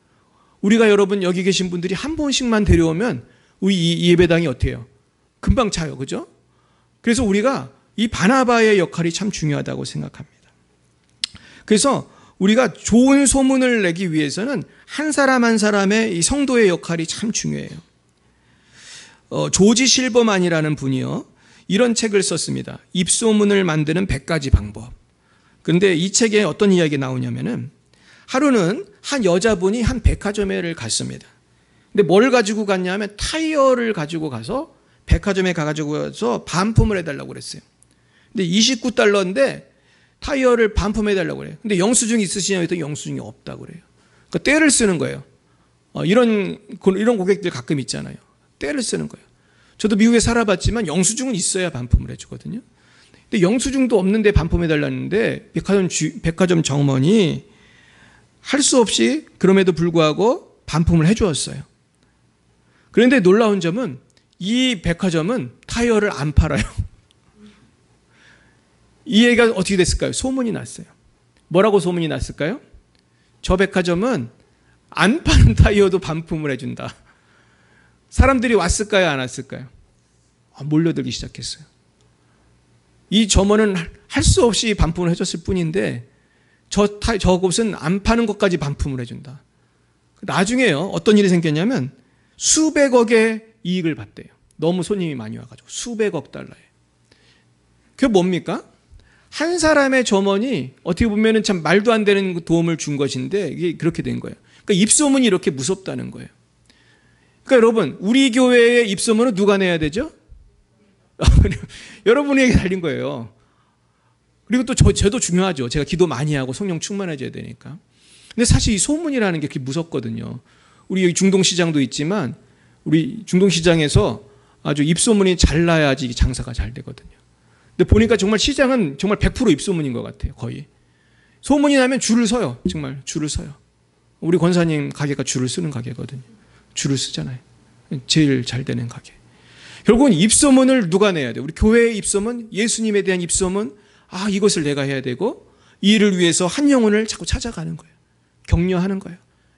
우리가 여러분 여기 계신 분들이 한 번씩만 데려오면 우리 이 예배당이 어때요? 금방 차요. 그죠? 그래서 우리가 이 바나바의 역할이 참 중요하다고 생각합니다. 그래서 우리가 좋은 소문을 내기 위해서는 한 사람 한 사람의 이 성도의 역할이 참 중요해요. 조지 실버만이라는 분이요. 이런 책을 썼습니다. 입소문을 만드는 100가지 방법. 근데 이 책에 어떤 이야기가 나오냐면은 하루는 한 여자분이 한 백화점에를 갔습니다. 근데 뭘 가지고 갔냐면 타이어를 가지고 가서 백화점에 가가지고 가서 반품을 해달라고 그랬어요. 근데 29달러인데 타이어를 반품해달라고 그래요. 근데 영수증 있으시냐고 했더니 영수증이 없다고 그래요. 그러니까 떼를 쓰는 거예요. 이런 고객들 가끔 있잖아요. 떼를 쓰는 거예요. 저도 미국에 살아봤지만 영수증은 있어야 반품을 해주거든요. 근데 영수증도 없는데 반품해달라는데 백화점 점원이 할 수 없이 그럼에도 불구하고 반품을 해주었어요. 그런데 놀라운 점은 이 백화점은 타이어를 안 팔아요. 이 얘기가 어떻게 됐을까요? 소문이 났어요. 뭐라고 소문이 났을까요? 저 백화점은 안 파는 타이어도 반품을 해준다. 사람들이 왔을까요? 안 왔을까요? 몰려들기 시작했어요. 이 점원은 할 수 없이 반품을 해줬을 뿐인데 저곳은 안 파는 것까지 반품을 해준다. 나중에요. 어떤 일이 생겼냐면 수백억의 이익을 봤대요. 너무 손님이 많이 와가지고 수백억 달러에. 그게 뭡니까? 한 사람의 점원이 어떻게 보면 참 말도 안 되는 도움을 준 것인데 이게 그렇게 된 거예요. 그러니까 입소문이 이렇게 무섭다는 거예요. 그러니까 여러분, 우리 교회의 입소문은 누가 내야 되죠? 여러분에게 달린 거예요. 그리고 또 저도 중요하죠. 제가 기도 많이 하고 성령 충만해져야 되니까. 근데 사실 이 소문이라는 게 그렇게 무섭거든요. 우리 여기 중동시장도 있지만 우리 중동시장에서 아주 입소문이 잘 나야지 장사가 잘 되거든요. 근데 보니까 정말 시장은 정말 100% 입소문인 것 같아요. 거의. 소문이 나면 줄을 서요. 정말 줄을 서요. 우리 권사님 가게가 줄을 쓰는 가게거든요. 줄을 쓰잖아요. 제일 잘 되는 가게. 결국은 입소문을 누가 내야 돼요? 우리 교회의 입소문, 예수님에 대한 입소문, 이것을 내가 해야 되고 이 일을 위해서 한 영혼을 자꾸 찾아가는 거예요. 격려하는 거예요.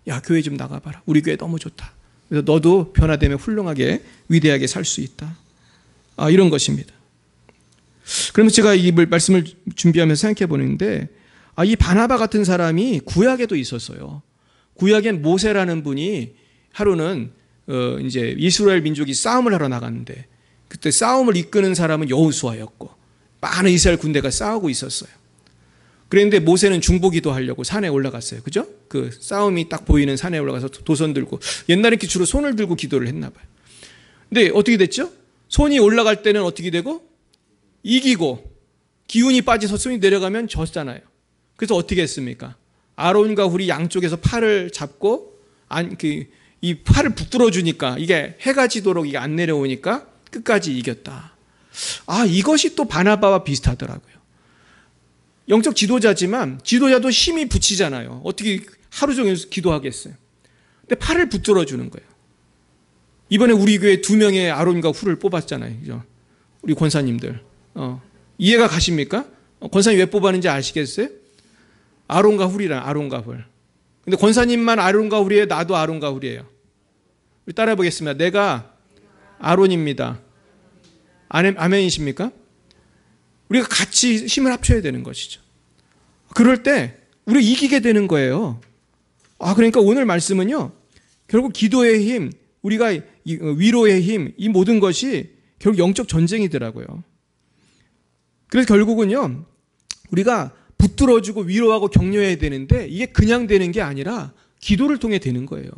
야, 교회 좀 나가봐라. 우리 교회 너무 좋다. 그래서 너도 변화되면 훌륭하게 위대하게 살 수 있다. 이런 것입니다. 그러면서 제가 이 말씀을 준비하면서 생각해 보는데 이 바나바 같은 사람이 구약에도 있었어요. 구약엔 모세라는 분이 하루는 이제 이스라엘 민족이 싸움을 하러 나갔는데 그때 싸움을 이끄는 사람은 여호수아였고 많은 이스라엘 군대가 싸우고 있었어요. 그런데 모세는 중보기도 하려고 산에 올라갔어요. 그죠? 그 싸움이 딱 보이는 산에 올라가서 도선 들고 옛날에 이렇게 주로 손을 들고 기도를 했나 봐요. 근데 어떻게 됐죠? 손이 올라갈 때는 어떻게 되고 이기고 기운이 빠져서 손이 내려가면 졌잖아요. 그래서 어떻게 했습니까? 아론과 훌이 양쪽에서 팔을 잡고 이 팔을 붙들어 주니까 이게 해가 지도록 이게 안 내려오니까 끝까지 이겼다. 이것이 또 바나바와 비슷하더라고요. 영적 지도자지만 지도자도 힘이 붙이잖아요. 어떻게 하루 종일 기도하겠어요. 근데 팔을 붙들어 주는 거예요. 이번에 우리 교회 2명의 아론과 훌을 뽑았잖아요. 그죠? 우리 권사님들. 이해가 가십니까? 권사님 왜 뽑았는지 아시겠어요? 아론과 훌이란 아론과 훌. 근데 권사님만 아론과 훌이에요? 나도 아론과 훌이에요. 우리 따라해 보겠습니다. 내가 아론입니다. 아멘이십니까? 우리가 같이 힘을 합쳐야 되는 것이죠. 그럴 때 우리 이기게 되는 거예요. 그러니까 오늘 말씀은요. 결국 기도의 힘, 우리가 위로의 힘, 이 모든 것이 결국 영적 전쟁이더라고요. 그래서 결국은요. 우리가 붙들어주고 위로하고 격려해야 되는데 이게 그냥 되는 게 아니라 기도를 통해 되는 거예요.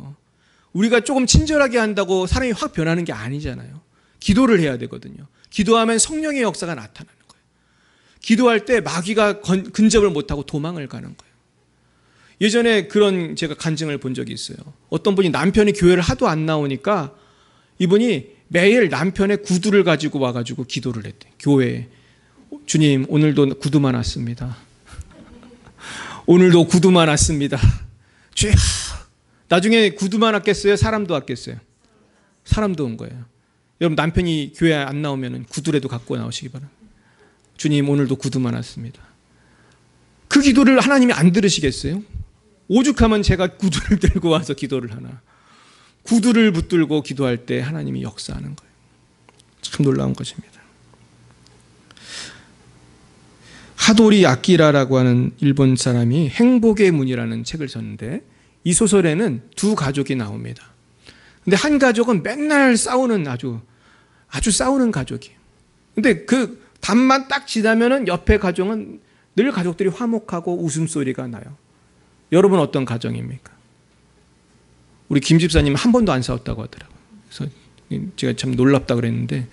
우리가 조금 친절하게 한다고 사람이 확 변하는 게 아니잖아요. 기도를 해야 되거든요. 기도하면 성령의 역사가 나타나는 거예요. 기도할 때 마귀가 근접을 못하고 도망을 가는 거예요. 예전에 그런 제가 간증을 본 적이 있어요. 어떤 분이 남편이 교회를 하도 안 나오니까 이분이 매일 남편의 구두를 가지고 와가지고 기도를 했대요. 교회에. 주님, 오늘도 구두만 왔습니다. 오늘도 구두만 왔습니다. 주여. 나중에 구두만 왔겠어요? 사람도 왔겠어요? 사람도 온 거예요. 여러분 남편이 교회 안 나오면 구두라도 갖고 나오시기 바랍니다. 주님, 오늘도 구두만 왔습니다. 그 기도를 하나님이 안 들으시겠어요? 오죽하면 제가 구두를 들고 와서 기도를 하나. 구두를 붙들고 기도할 때 하나님이 역사하는 거예요. 참 놀라운 것입니다. 하도리 아키라라고 하는 일본 사람이 행복의 문이라는 책을 썼는데 이 소설에는 두 가족이 나옵니다. 근데 한 가족은 맨날 싸우는 아주 싸우는 가족이에요. 근데 그 담만 딱 지나면은 옆에 가정은 늘 가족들이 화목하고 웃음소리가 나요. 여러분 어떤 가정입니까? 우리 김 집사님은 한 번도 안 싸웠다고 하더라고요. 그래서 제가 참 놀랍다 그랬는데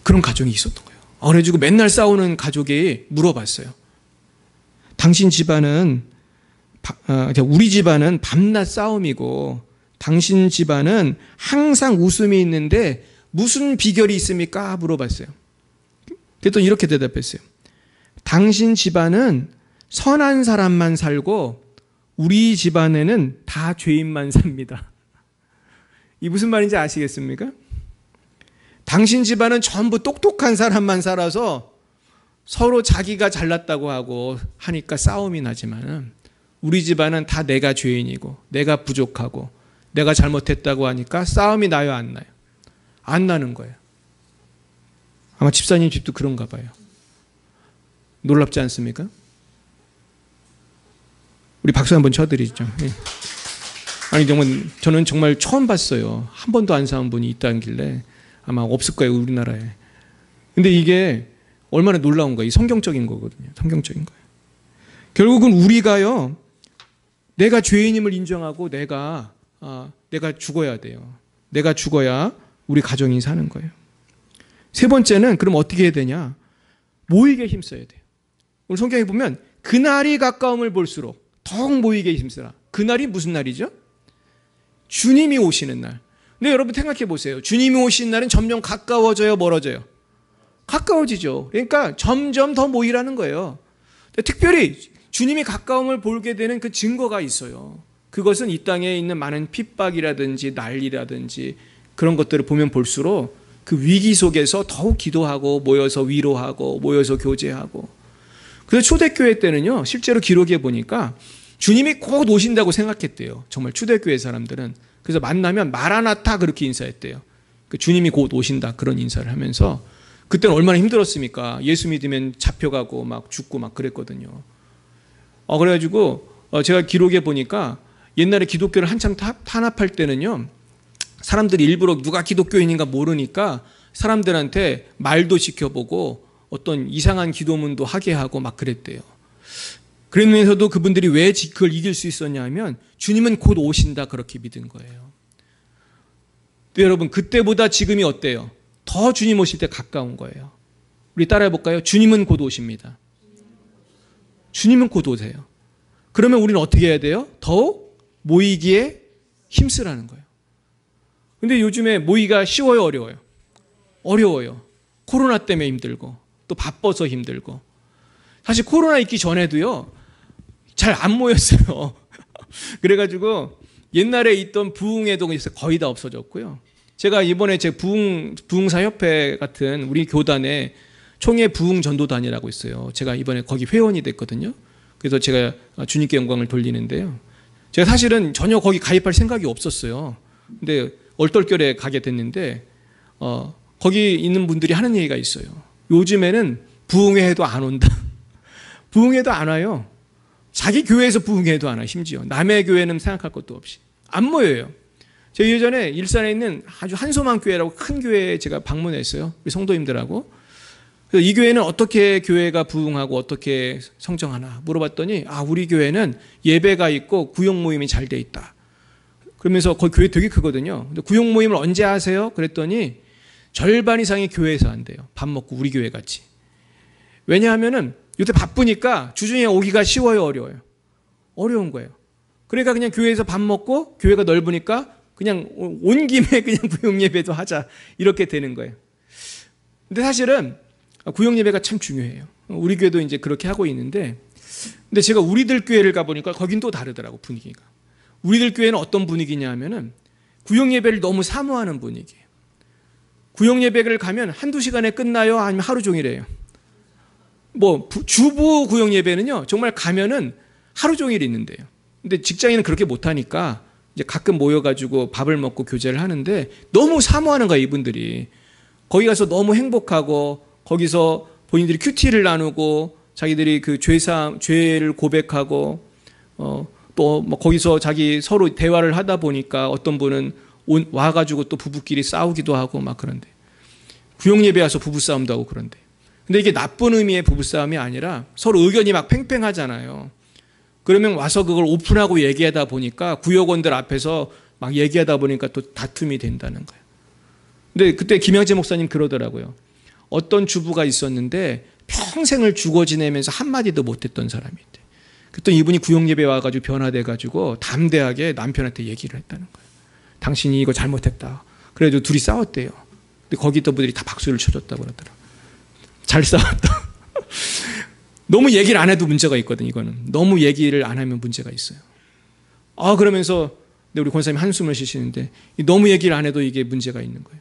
그런 가정이 있었던 거예요. 그래가지고 맨날 싸우는 가족이 물어봤어요. 당신 집안은 우리 집안은 밤낮 싸움이고 당신 집안은 항상 웃음이 있는데 무슨 비결이 있습니까? 물어봤어요. 그랬더니 이렇게 대답했어요. 당신 집안은 선한 사람만 살고 우리 집안에는 다 죄인만 삽니다. 이 무슨 말인지 아시겠습니까? 당신 집안은 전부 똑똑한 사람만 살아서 서로 자기가 잘났다고 하고 하니까 싸움이 나지만은 우리 집안은 다 내가 죄인이고 내가 부족하고 내가 잘못했다고 하니까 싸움이 나요, 안 나요? 안 나는 거예요. 아마 집사님 집도 그런가 봐요. 놀랍지 않습니까? 우리 박수 한번 쳐드리죠. 예. 아니 정말 저는 정말 처음 봤어요. 한 번도 안 싸운 분이 있다는 길래 아마 없을 거예요, 우리나라에. 근데 이게 얼마나 놀라운 거예요. 성경적인 거거든요. 성경적인 거예요. 결국은 우리가요, 내가 죄인임을 인정하고 내가 죽어야 돼요. 내가 죽어야 우리 가정이 사는 거예요. 세 번째는 그럼 어떻게 해야 되냐? 모이게 힘써야 돼요. 오늘 성경에 보면 그날이 가까움을 볼수록 더욱 모이게 힘쓰라. 그날이 무슨 날이죠? 주님이 오시는 날. 근데 여러분 생각해 보세요. 주님이 오시는 날은 점점 가까워져요, 멀어져요? 가까워지죠. 그러니까 점점 더 모이라는 거예요. 특별히 주님이 가까움을 보게 되는 그 증거가 있어요. 그것은 이 땅에 있는 많은 핍박이라든지 난리라든지 그런 것들을 보면 볼수록 그 위기 속에서 더욱 기도하고 모여서 위로하고 모여서 교제하고. 그래서 초대교회 때는요, 실제로 기록해 보니까 주님이 곧 오신다고 생각했대요. 정말 초대교회 사람들은. 그래서 만나면 마라나타 그렇게 인사했대요. 그 주님이 곧 오신다 그런 인사를 하면서 그때는 얼마나 힘들었습니까? 예수 믿으면 잡혀가고 막 죽고 막 그랬거든요. 그래가지고 제가 기록해 보니까 옛날에 기독교를 한참 탄압할 때는요, 사람들이 일부러 누가 기독교인인가 모르니까 사람들한테 말도 시켜보고 어떤 이상한 기도문도 하게 하고 막 그랬대요. 그러면서도 그분들이 왜 그걸 이길 수 있었냐 하면 주님은 곧 오신다 그렇게 믿은 거예요. 근데 여러분 그때보다 지금이 어때요? 더 주님 오실 때 가까운 거예요. 우리 따라해 볼까요? 주님은 곧 오십니다. 주님은 곧 오세요. 그러면 우리는 어떻게 해야 돼요? 더욱 모이기에 힘쓰라는 거예요. 근데 요즘에 모이기가 쉬워요, 어려워요? 어려워요. 코로나 때문에 힘들고 또 바빠서 힘들고. 사실 코로나 있기 전에도요, 잘 안 모였어요. 그래가지고 옛날에 있던 부흥회도 거의 다 없어졌고요. 제가 이번에 제 부흥사협회 같은 우리 교단에 총회 부흥전도단이라고 있어요. 제가 이번에 거기 회원이 됐거든요. 그래서 제가 주님께 영광을 돌리는데요. 제가 사실은 전혀 거기 가입할 생각이 없었어요. 근데 얼떨결에 가게 됐는데 거기 있는 분들이 하는 얘기가 있어요. 요즘에는 부흥회도 안 온다. 부흥회도 안 와요. 자기 교회에서 부흥회도 안 와요. 심지어 남의 교회는 생각할 것도 없이 안 모여요. 제가 예전에 일산에 있는 아주 한소만 교회라고 큰 교회에 제가 방문했어요. 우리 성도님들하고. 그래서 이 교회는 어떻게 교회가 부흥하고 어떻게 성장하나 물어봤더니 우리 교회는 예배가 있고 구역 모임이 잘 돼 있다. 그러면서 거기 교회 되게 크거든요. 근데 구역 모임을 언제 하세요? 그랬더니 절반 이상이 교회에서 한대요. 밥 먹고 우리 교회 같이. 왜냐하면은 요새 바쁘니까 주중에 오기가 쉬워요, 어려워요? 어려운 거예요. 그러니까 그냥 교회에서 밥 먹고 교회가 넓으니까 그냥 온 김에 그냥 구역 예배도 하자 이렇게 되는 거예요. 근데 사실은 구역 예배가 참 중요해요. 우리 교회도 이제 그렇게 하고 있는데, 근데 제가 우리들 교회를 가보니까 거긴 또 다르더라고, 분위기가. 우리들 교회는 어떤 분위기냐 하면은 구역 예배를 너무 사모하는 분위기예요. 구역 예배를 가면 한두 시간에 끝나요? 아니면 하루 종일 해요? 주부 구역 예배는요, 정말 가면은 하루 종일 있는데요. 근데 직장인은 그렇게 못하니까 이제 가끔 모여가지고 밥을 먹고 교제를 하는데 너무 사모하는 거예요, 이분들이. 거기 가서 너무 행복하고 거기서 본인들이 큐티를 나누고 자기들이 그 죄를 고백하고 또 거기서 자기 서로 대화를 하다 보니까 어떤 분은 와가지고 또 부부끼리 싸우기도 하고 막 그런데 구역예배 와서 부부싸움도 하고 그런데. 근데 이게 나쁜 의미의 부부싸움이 아니라 서로 의견이 막 팽팽하잖아요. 그러면 와서 그걸 오픈하고 얘기하다 보니까 구역원들 앞에서 막 얘기하다 보니까 또 다툼이 된다는 거예요. 근데 그때 김양재 목사님 그러더라고요. 어떤 주부가 있었는데 평생을 죽어 지내면서 한마디도 못했던 사람이 있대. 그랬더니 이분이 구역예배 와가지고 변화돼가지고 담대하게 남편한테 얘기를 했다는 거예요. 당신이 이거 잘못했다. 그래도 둘이 싸웠대요. 근데 거기 있던 분들이 다 박수를 쳐줬다고 그러더라고요. 잘 싸웠다. 너무 얘기를 안 해도 문제가 있거든, 이거는. 너무 얘기를 안 하면 문제가 있어요. 그러면서 우리 권사님 한숨을 쉬시는데 너무 얘기를 안 해도 이게 문제가 있는 거예요.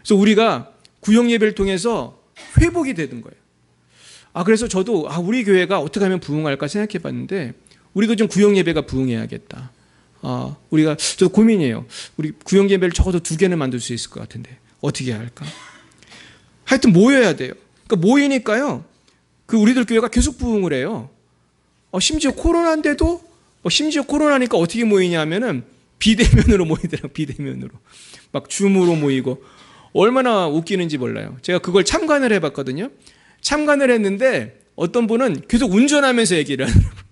그래서 우리가 구역예배를 통해서 회복이 되는 거예요. 그래서 저도 우리 교회가 어떻게 하면 부흥할까 생각해 봤는데 우리도 좀 구역예배가 부흥해야겠다. 저도 고민이에요. 우리 구역예배를 적어도 2개는 만들 수 있을 것 같은데 어떻게 해야 할까? 하여튼 모여야 돼요. 그러니까 모이니까요. 우리들 교회가 계속 부흥을 해요. 심지어 코로나인데도 심지어 코로나니까 어떻게 모이냐면은 비대면으로 모이더라고요. 비대면으로. 막 줌으로 모이고 얼마나 웃기는지 몰라요. 제가 그걸 참관을 해봤거든요. 참관을 했는데 어떤 분은 계속 운전하면서 얘기를 하더라고요.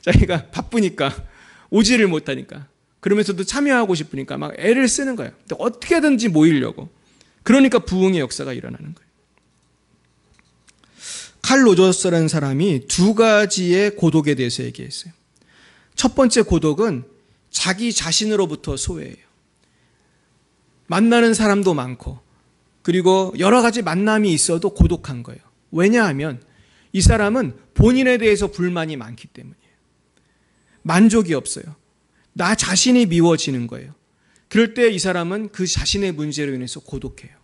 자기가 바쁘니까 오지를 못하니까 그러면서도 참여하고 싶으니까 막 애를 쓰는 거예요. 어떻게든지 모이려고. 그러니까 부흥의 역사가 일어나는 거예요. 칼 로저스라는 사람이 2가지의 고독에 대해서 얘기했어요. 첫 번째 고독은 자기 자신으로부터 소외해요. 만나는 사람도 많고 그리고 여러 가지 만남이 있어도 고독한 거예요. 왜냐하면 이 사람은 본인에 대해서 불만이 많기 때문이에요. 만족이 없어요. 나 자신이 미워지는 거예요. 그럴 때 이 사람은 그 자신의 문제로 인해서 고독해요.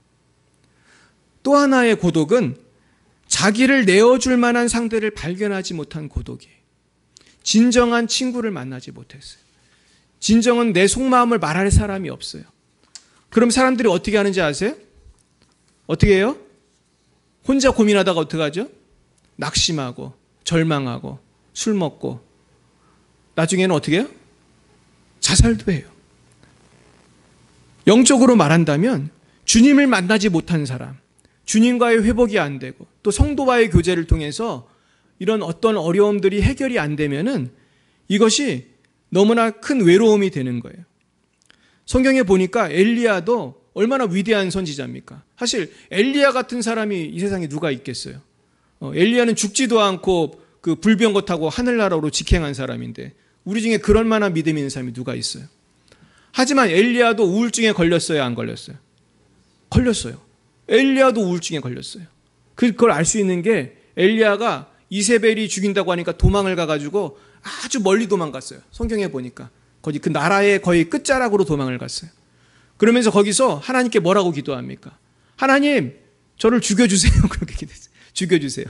또 하나의 고독은 자기를 내어줄 만한 상대를 발견하지 못한 고독이에요. 진정한 친구를 만나지 못했어요. 진정한 내 속마음을 말할 사람이 없어요. 그럼 사람들이 어떻게 하는지 아세요? 어떻게 해요? 혼자 고민하다가 어떻게 하죠? 낙심하고 절망하고 술 먹고 나중에는 어떻게 해요? 자살도 해요. 영적으로 말한다면 주님을 만나지 못한 사람, 주님과의 회복이 안 되고 또 성도와의 교제를 통해서 이런 어떤 어려움들이 해결이 안 되면은 이것이 너무나 큰 외로움이 되는 거예요. 성경에 보니까 엘리야도 얼마나 위대한 선지자입니까? 사실 엘리야 같은 사람이 이 세상에 누가 있겠어요? 엘리야는 죽지도 않고 그 불병거 타고 하늘나라로 직행한 사람인데 우리 중에 그럴 만한 믿음이 있는 사람이 누가 있어요? 하지만 엘리야도 우울증에 걸렸어요, 안 걸렸어요? 걸렸어요. 엘리야도 우울증에 걸렸어요. 그걸 알 수 있는 게 엘리야가 이세벨이 죽인다고 하니까 도망을 가가지고 아주 멀리 도망갔어요. 성경에 보니까 거기 그 나라의 거의 끝자락으로 도망을 갔어요. 그러면서 거기서 하나님께 뭐라고 기도합니까? 하나님, 저를 죽여주세요. 그렇게 기도했어요. 죽여주세요.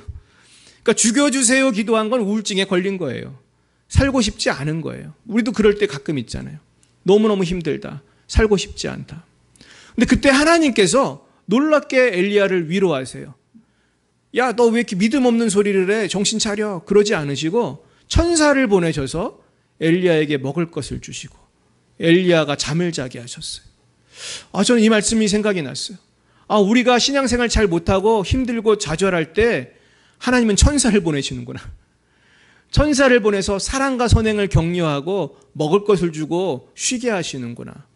그러니까 죽여주세요 기도한 건 우울증에 걸린 거예요. 살고 싶지 않은 거예요. 우리도 그럴 때 가끔 있잖아요. 너무너무 힘들다. 살고 싶지 않다. 근데 그때 하나님께서 놀랍게 엘리야를 위로하세요. 야, 너 왜 이렇게 믿음 없는 소리를 해? 정신 차려. 그러지 않으시고 천사를 보내셔서 엘리야에게 먹을 것을 주시고 엘리야가 잠을 자게 하셨어요. 저는 이 말씀이 생각이 났어요. 우리가 신앙생활 잘 못하고 힘들고 좌절할 때 하나님은 천사를 보내시는구나. 천사를 보내서 사랑과 선행을 격려하고 먹을 것을 주고 쉬게 하시는구나.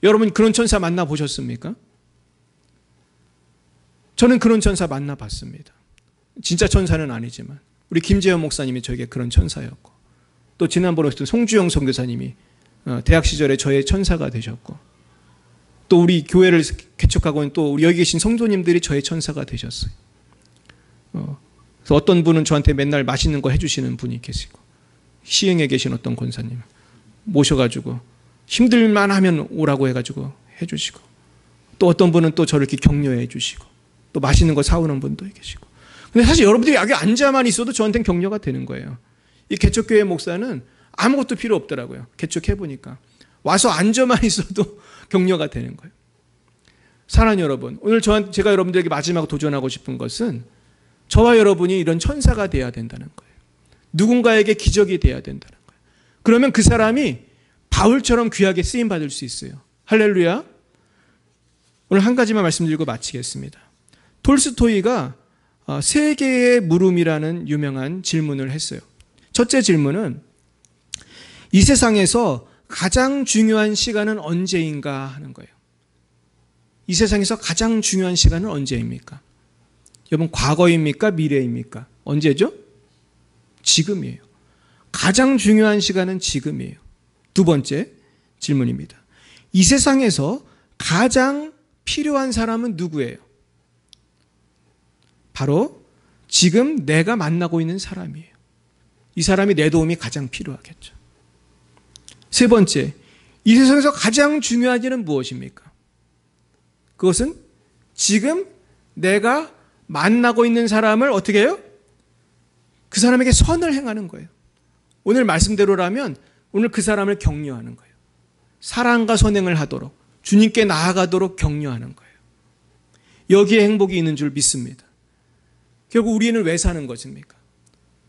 여러분 그런 천사 만나보셨습니까? 저는 그런 천사 만나봤습니다. 진짜 천사는 아니지만 우리 김재현 목사님이 저에게 그런 천사였고 또 지난번에 오셨던 송주영 선교사님이 대학 시절에 저의 천사가 되셨고 또 우리 교회를 개척하고 또 우리 여기 계신 성도님들이 저의 천사가 되셨어요. 그래서 어떤 분은 저한테 맨날 맛있는 거 해주시는 분이 계시고 시흥에 계신 어떤 권사님 모셔가지고 힘들만 하면 오라고 해가지고 해주시고 또 어떤 분은 또 저를 이렇게 격려해 주시고 또 맛있는 거 사오는 분도 계시고. 근데 사실 여러분들이 여기 앉아만 있어도 저한테는 격려가 되는 거예요. 이 개척교회 목사는 아무것도 필요 없더라고요. 개척해보니까. 와서 앉아만 있어도 격려가 되는 거예요. 사랑하는 여러분, 오늘 제가 여러분들에게 마지막 도전하고 싶은 것은 저와 여러분이 이런 천사가 돼야 된다는 거예요. 누군가에게 기적이 돼야 된다는 거예요. 그러면 그 사람이 바울처럼 귀하게 쓰임받을 수 있어요. 할렐루야. 오늘 한 가지만 말씀드리고 마치겠습니다. 톨스토이가 세 개의 물음이라는 유명한 질문을 했어요. 첫째 질문은 이 세상에서 가장 중요한 시간은 언제인가 하는 거예요. 이 세상에서 가장 중요한 시간은 언제입니까? 여러분, 과거입니까? 미래입니까? 언제죠? 지금이에요. 가장 중요한 시간은 지금이에요. 두 번째 질문입니다. 이 세상에서 가장 필요한 사람은 누구예요? 바로 지금 내가 만나고 있는 사람이에요. 이 사람이 내 도움이 가장 필요하겠죠. 세 번째, 이 세상에서 가장 중요한 일은 무엇입니까? 그것은 지금 내가 만나고 있는 사람을 어떻게 해요? 그 사람에게 선을 행하는 거예요. 오늘 말씀대로라면 오늘 그 사람을 격려하는 거예요. 사랑과 선행을 하도록, 주님께 나아가도록 격려하는 거예요. 여기에 행복이 있는 줄 믿습니다. 결국 우리는 왜 사는 것입니까?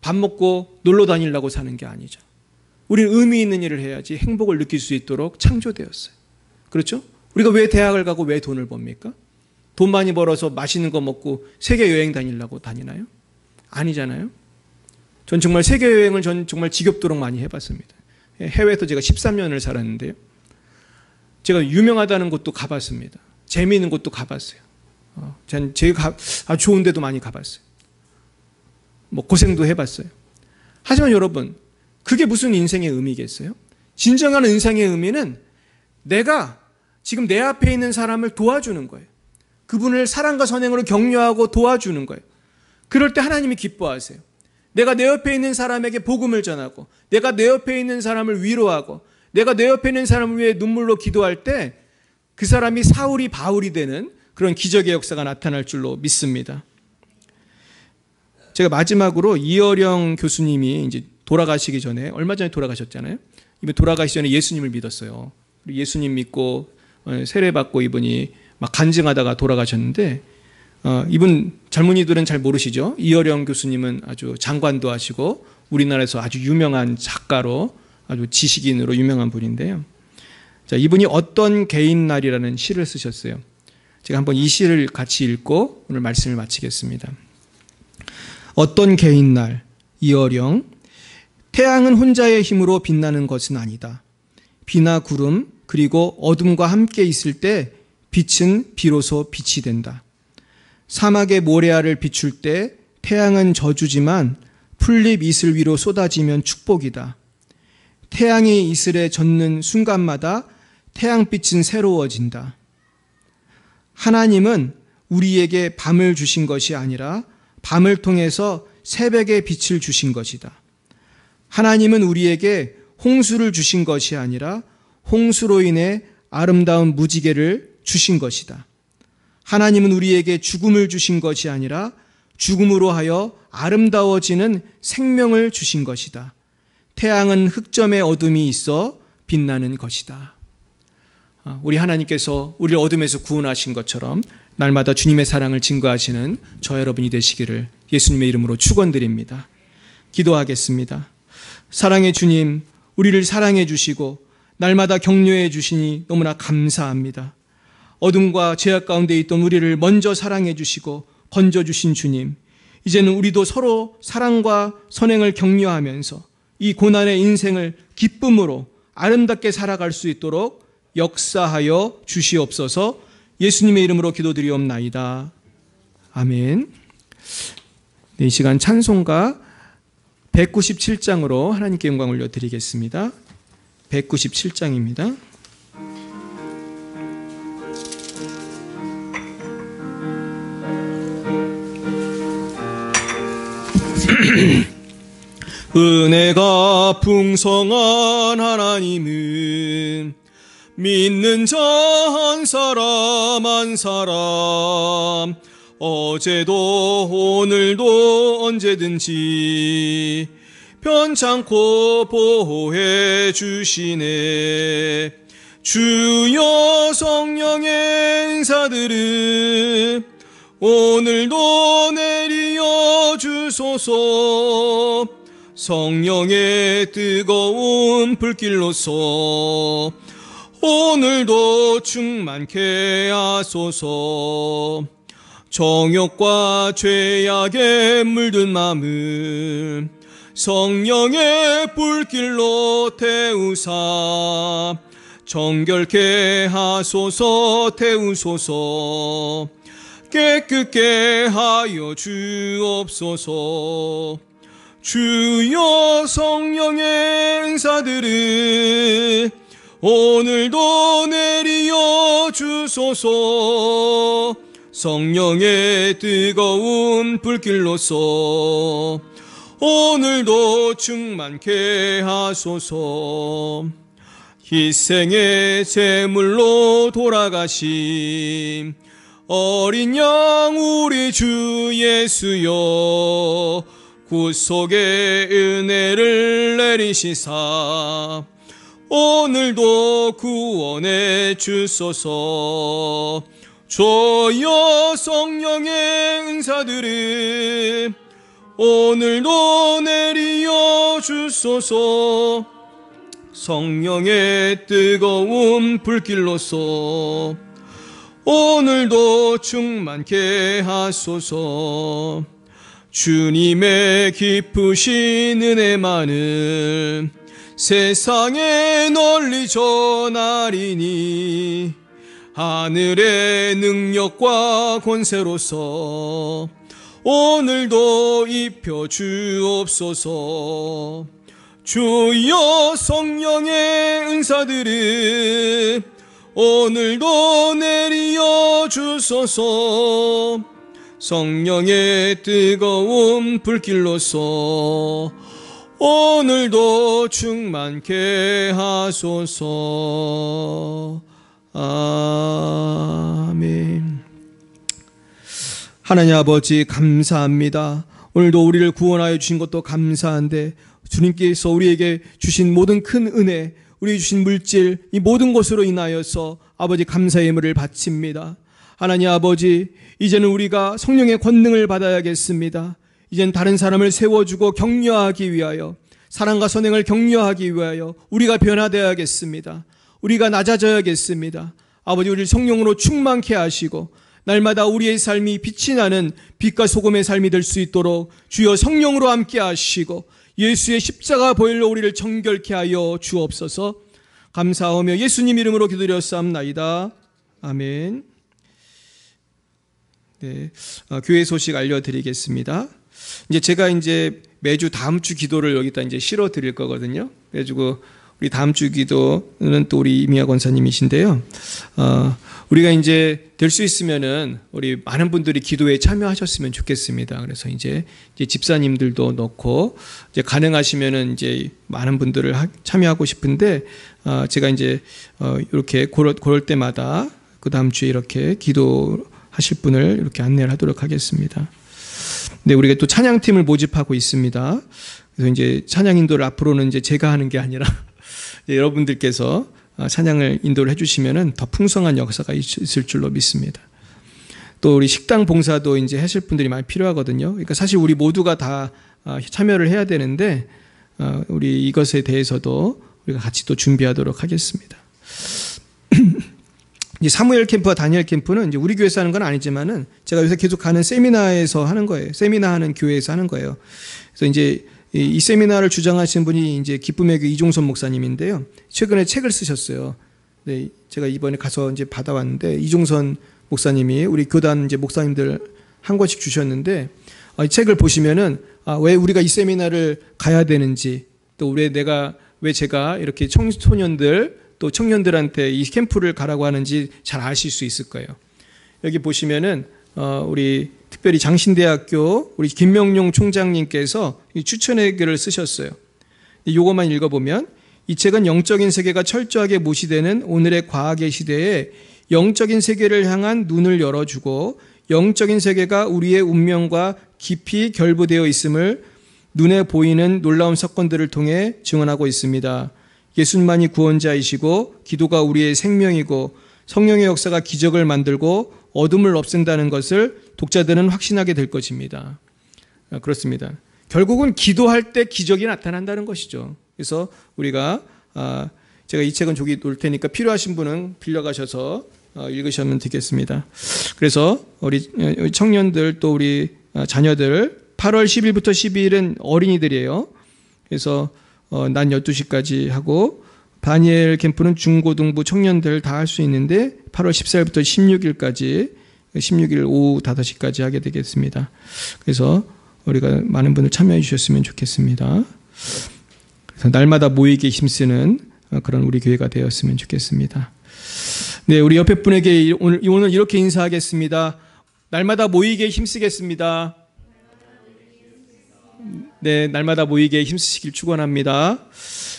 밥 먹고 놀러 다니려고 사는 게 아니죠. 우리는 의미 있는 일을 해야지 행복을 느낄 수 있도록 창조되었어요. 그렇죠? 우리가 왜 대학을 가고 왜 돈을 법니까? 돈 많이 벌어서 맛있는 거 먹고 세계 여행 다니려고 다니나요? 아니잖아요. 전 정말 세계 여행을 정말 지겹도록 많이 해봤습니다. 해외에서 제가 13년을 살았는데요. 제가 유명하다는 곳도 가봤습니다. 재미있는 곳도 가봤어요. 제가 아주 좋은 데도 많이 가봤어요. 뭐 고생도 해봤어요. 하지만 여러분, 그게 무슨 인생의 의미겠어요? 진정한 인생의 의미는 내가 지금 내 앞에 있는 사람을 도와주는 거예요. 그분을 사랑과 선행으로 격려하고 도와주는 거예요. 그럴 때 하나님이 기뻐하세요. 내가 내 옆에 있는 사람에게 복음을 전하고, 내가 내 옆에 있는 사람을 위로하고, 내가 내 옆에 있는 사람을 위해 눈물로 기도할 때 그 사람이 사울이 바울이 되는 그런 기적의 역사가 나타날 줄로 믿습니다. 제가 마지막으로 이어령 교수님이 이제 돌아가시기 전에, 얼마 전에 돌아가셨잖아요. 이번 돌아가시기 전에 예수님을 믿었어요. 예수님 믿고 세례받고 이분이 막 간증하다가 돌아가셨는데, 이분 젊은이들은 잘 모르시죠. 이어령 교수님은 아주 장관도 하시고 우리나라에서 아주 유명한 작가로 아주 지식인으로 유명한 분인데요. 자, 이분이 어떤 개인날이라는 시를 쓰셨어요. 제가 한번 이 시를 같이 읽고 오늘 말씀을 마치겠습니다. 어떤 개인날, 이어령. 태양은 혼자의 힘으로 빛나는 것은 아니다. 비나 구름 그리고 어둠과 함께 있을 때 빛은 비로소 빛이 된다. 사막의 모래알을 비출 때 태양은 저주지만 풀잎 이슬 위로 쏟아지면 축복이다. 태양이 이슬에 젖는 순간마다 태양빛은 새로워진다. 하나님은 우리에게 밤을 주신 것이 아니라 밤을 통해서 새벽의 빛을 주신 것이다. 하나님은 우리에게 홍수를 주신 것이 아니라 홍수로 인해 아름다운 무지개를 주신 것이다. 하나님은 우리에게 죽음을 주신 것이 아니라 죽음으로 하여 아름다워지는 생명을 주신 것이다. 태양은 흑점의 어둠이 있어 빛나는 것이다. 우리 하나님께서 우리를 어둠에서 구원하신 것처럼 날마다 주님의 사랑을 증거하시는 저 여러분이 되시기를 예수님의 이름으로 축원드립니다. 기도하겠습니다. 사랑의 주님, 우리를 사랑해 주시고 날마다 격려해 주시니 너무나 감사합니다. 어둠과 죄악 가운데 있던 우리를 먼저 사랑해 주시고 건져 주신 주님, 이제는 우리도 서로 사랑과 선행을 격려하면서 이 고난의 인생을 기쁨으로 아름답게 살아갈 수 있도록 역사하여 주시옵소서. 예수님의 이름으로 기도드리옵나이다. 아멘. 네, 이 시간 찬송가 197장으로 하나님께 영광 올려드리겠습니다. 197장입니다. 은혜가 풍성한 하나님은 믿는 자 한 사람 한 사람 어제도 오늘도 언제든지 편찮고 보호해 주시네. 주여 성령의 은사들을 오늘도 내리어 주소서. 성령의 뜨거운 불길로서 오늘도 충만케 하소서. 정욕과 죄악에 물든 마음을 성령의 불길로 태우사 정결케 하소서. 태우소서. 깨끗게 하여 주옵소서. 주여, 성령의 은사들을 오늘도 내리어 주소서. 성령의 뜨거운 불길로서 오늘도 충만케 하소서. 희생의 제물로 돌아가신 어린 양 우리 주 예수여, 구속의 은혜를 내리시사 오늘도 구원해 주소서. 주여, 성령의 은사들을 오늘도 내리어 주소서. 성령의 뜨거운 불길로서 오늘도 충만케 하소서. 주님의 깊으신 은혜만은 세상에 널리 전하리니 하늘의 능력과 권세로서 오늘도 입혀 주옵소서. 주여, 성령의 은사들을 오늘도 내리어 주소서. 성령의 뜨거운 불길로서 오늘도 충만케 하소서. 아멘. 하나님 아버지, 감사합니다. 오늘도 우리를 구원하여 주신 것도 감사한데 주님께서 우리에게 주신 모든 큰 은혜, 우리 주신 물질, 이 모든 것으로 인하여서 아버지 감사의 예물을 바칩니다. 하나님 아버지, 이제는 우리가 성령의 권능을 받아야겠습니다. 이제는 다른 사람을 세워주고 격려하기 위하여, 사랑과 선행을 격려하기 위하여 우리가 변화되어야겠습니다. 우리가 낮아져야겠습니다. 아버지, 우리를 성령으로 충만케 하시고 날마다 우리의 삶이 빛이 나는 빛과 소금의 삶이 될 수 있도록 주여 성령으로 함께 하시고 예수의 십자가 보혈로 우리를 정결케 하여 주옵소서. 감사하며 예수님 이름으로 기도드렸사옵나이다. 아멘. 네, 교회 소식 알려드리겠습니다. 제가 매주 다음 주 기도를 여기다 실어 드릴 거거든요. 그래가지고 우리 다음 주 기도는 또 우리 이미아 권사님이신데요. 우리가 될 수 있으면은 우리 많은 분들이 기도에 참여하셨으면 좋겠습니다. 그래서 이제 집사님들도 넣고 가능하시면은 많은 분들을 참여하고 싶은데 제가 이렇게 그럴 때마다 그 다음 주에 이렇게 기도하실 분을 이렇게 안내를 하도록 하겠습니다. 네, 우리가 또 찬양팀을 모집하고 있습니다. 그래서 찬양 인도를 앞으로는 제가 하는 게 아니라 여러분들께서 찬양을 인도를 해주시면은 더 풍성한 역사가 있을 줄로 믿습니다. 또 우리 식당 봉사도 하실 분들이 많이 필요하거든요. 그러니까 사실 우리 모두가 다 참여를 해야 되는데 우리 이것에 대해서도 우리가 같이 또 준비하도록 하겠습니다. 사무엘 캠프와 다니엘 캠프는 우리 교회에서 하는 건 아니지만은 제가 요새 계속 가는 세미나에서 하는 거예요. 세미나 하는 교회에서 하는 거예요. 그래서 이 세미나를 주장하신 분이 기쁨의 교회 이종선 목사님인데요. 최근에 책을 쓰셨어요. 네, 제가 이번에 가서 받아왔는데 이종선 목사님이 우리 교단 목사님들 한 권씩 주셨는데 이 책을 보시면은 왜 우리가 이 세미나를 가야 되는지, 또 왜 제가 이렇게 청소년들 또 청년들한테 이 캠프를 가라고 하는지 잘 아실 수 있을 거예요. 여기 보시면은 우리 특별히 장신대학교 우리 김명용 총장님께서 추천의 글을 쓰셨어요. 이것만 읽어보면 이 책은 영적인 세계가 철저하게 무시되는 오늘의 과학의 시대에 영적인 세계를 향한 눈을 열어주고 영적인 세계가 우리의 운명과 깊이 결부되어 있음을 눈에 보이는 놀라운 사건들을 통해 증언하고 있습니다. 예수님만이 구원자이시고 기도가 우리의 생명이고 성령의 역사가 기적을 만들고 어둠을 없앤다는 것을 독자들은 확신하게 될 것입니다. 그렇습니다. 결국은 기도할 때 기적이 나타난다는 것이죠. 그래서 우리가 제가 이 책은 저기 놓을 테니까 필요하신 분은 빌려가셔서 읽으시면 되겠습니다. 그래서 우리 청년들 또 우리 자녀들 8월 10일부터 12일은 어린이들이에요. 그래서 낮 12시까지 하고 다니엘 캠프는 중고등부 청년들 다 할 수 있는데 8월 14일부터 16일까지 16일 오후 5시까지 하게 되겠습니다. 그래서 우리가 많은 분들 참여해 주셨으면 좋겠습니다. 그래서 날마다 모이기에 힘쓰는 그런 우리 교회가 되었으면 좋겠습니다. 네, 우리 옆에 분에게 오늘 이렇게 인사하겠습니다. 날마다 모이기에 힘쓰겠습니다. 네, 날마다 모이기에 힘쓰시길 축원합니다.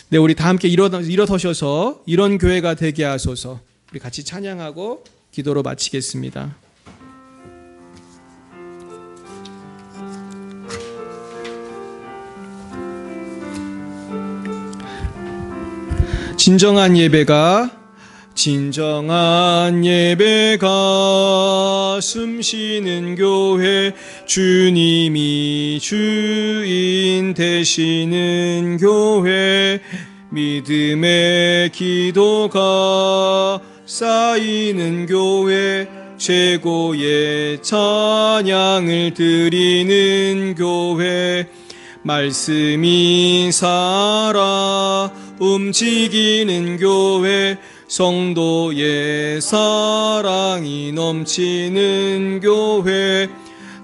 네, 우리 다 함께 일어서셔서 이런 교회가 되게 하소서. 우리 같이 찬양하고 기도로 마치겠습니다. 진정한 예배가 숨쉬는 교회, 주님이 주인 되시는 교회, 믿음의 기도가 쌓이는 교회, 최고의 찬양을 드리는 교회, 말씀이 살아 움직이는 교회, 성도의 사랑이 넘치는 교회,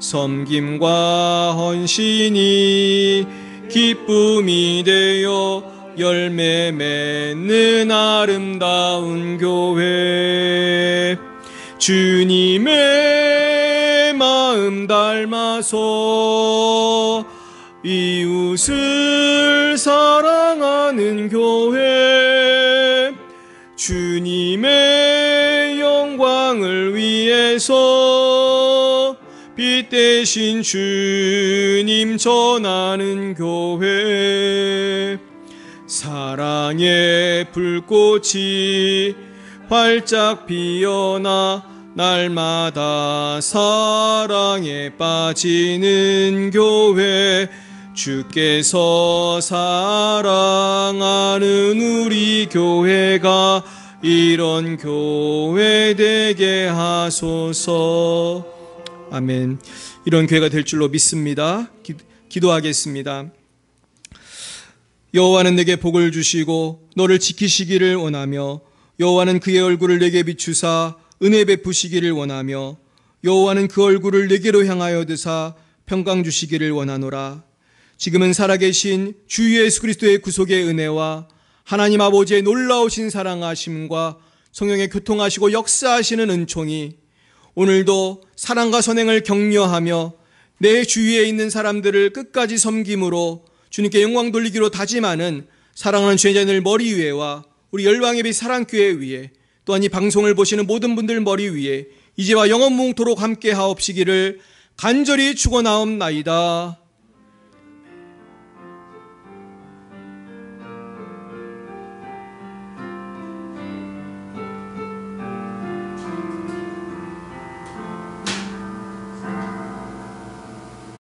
섬김과 헌신이 기쁨이 되어 열매 맺는 아름다운 교회, 주님의 마음 닮아서 이웃을 사랑하는 교회, 주님의 영광을 위해서 빛 대신 주님 전하는 교회, 사랑의 불꽃이 활짝 피어나 날마다 사랑에 빠지는 교회, 주께서 사랑하는 우리 교회가 이런 교회 되게 하소서. 아멘. 이런 교회가 될 줄로 믿습니다. 기도하겠습니다. 여호와는 내게 복을 주시고 너를 지키시기를 원하며, 여호와는 그의 얼굴을 내게 비추사 은혜 베푸시기를 원하며, 여호와는 그 얼굴을 내게로 향하여 드사 평강 주시기를 원하노라. 지금은 살아계신 주 예수 그리스도의 구속의 은혜와 하나님 아버지의 놀라우신 사랑하심과 성령의 교통하시고 역사하시는 은총이 오늘도 사랑과 선행을 격려하며 내 주위에 있는 사람들을 끝까지 섬김으로 주님께 영광 돌리기로 다짐하는 사랑하는 죄인들 머리 위에와 우리 열방예배 사랑교회 위에, 또한 이 방송을 보시는 모든 분들 머리 위에 이제와 영원무궁토록 함께 하옵시기를 간절히 축원하옵나이다.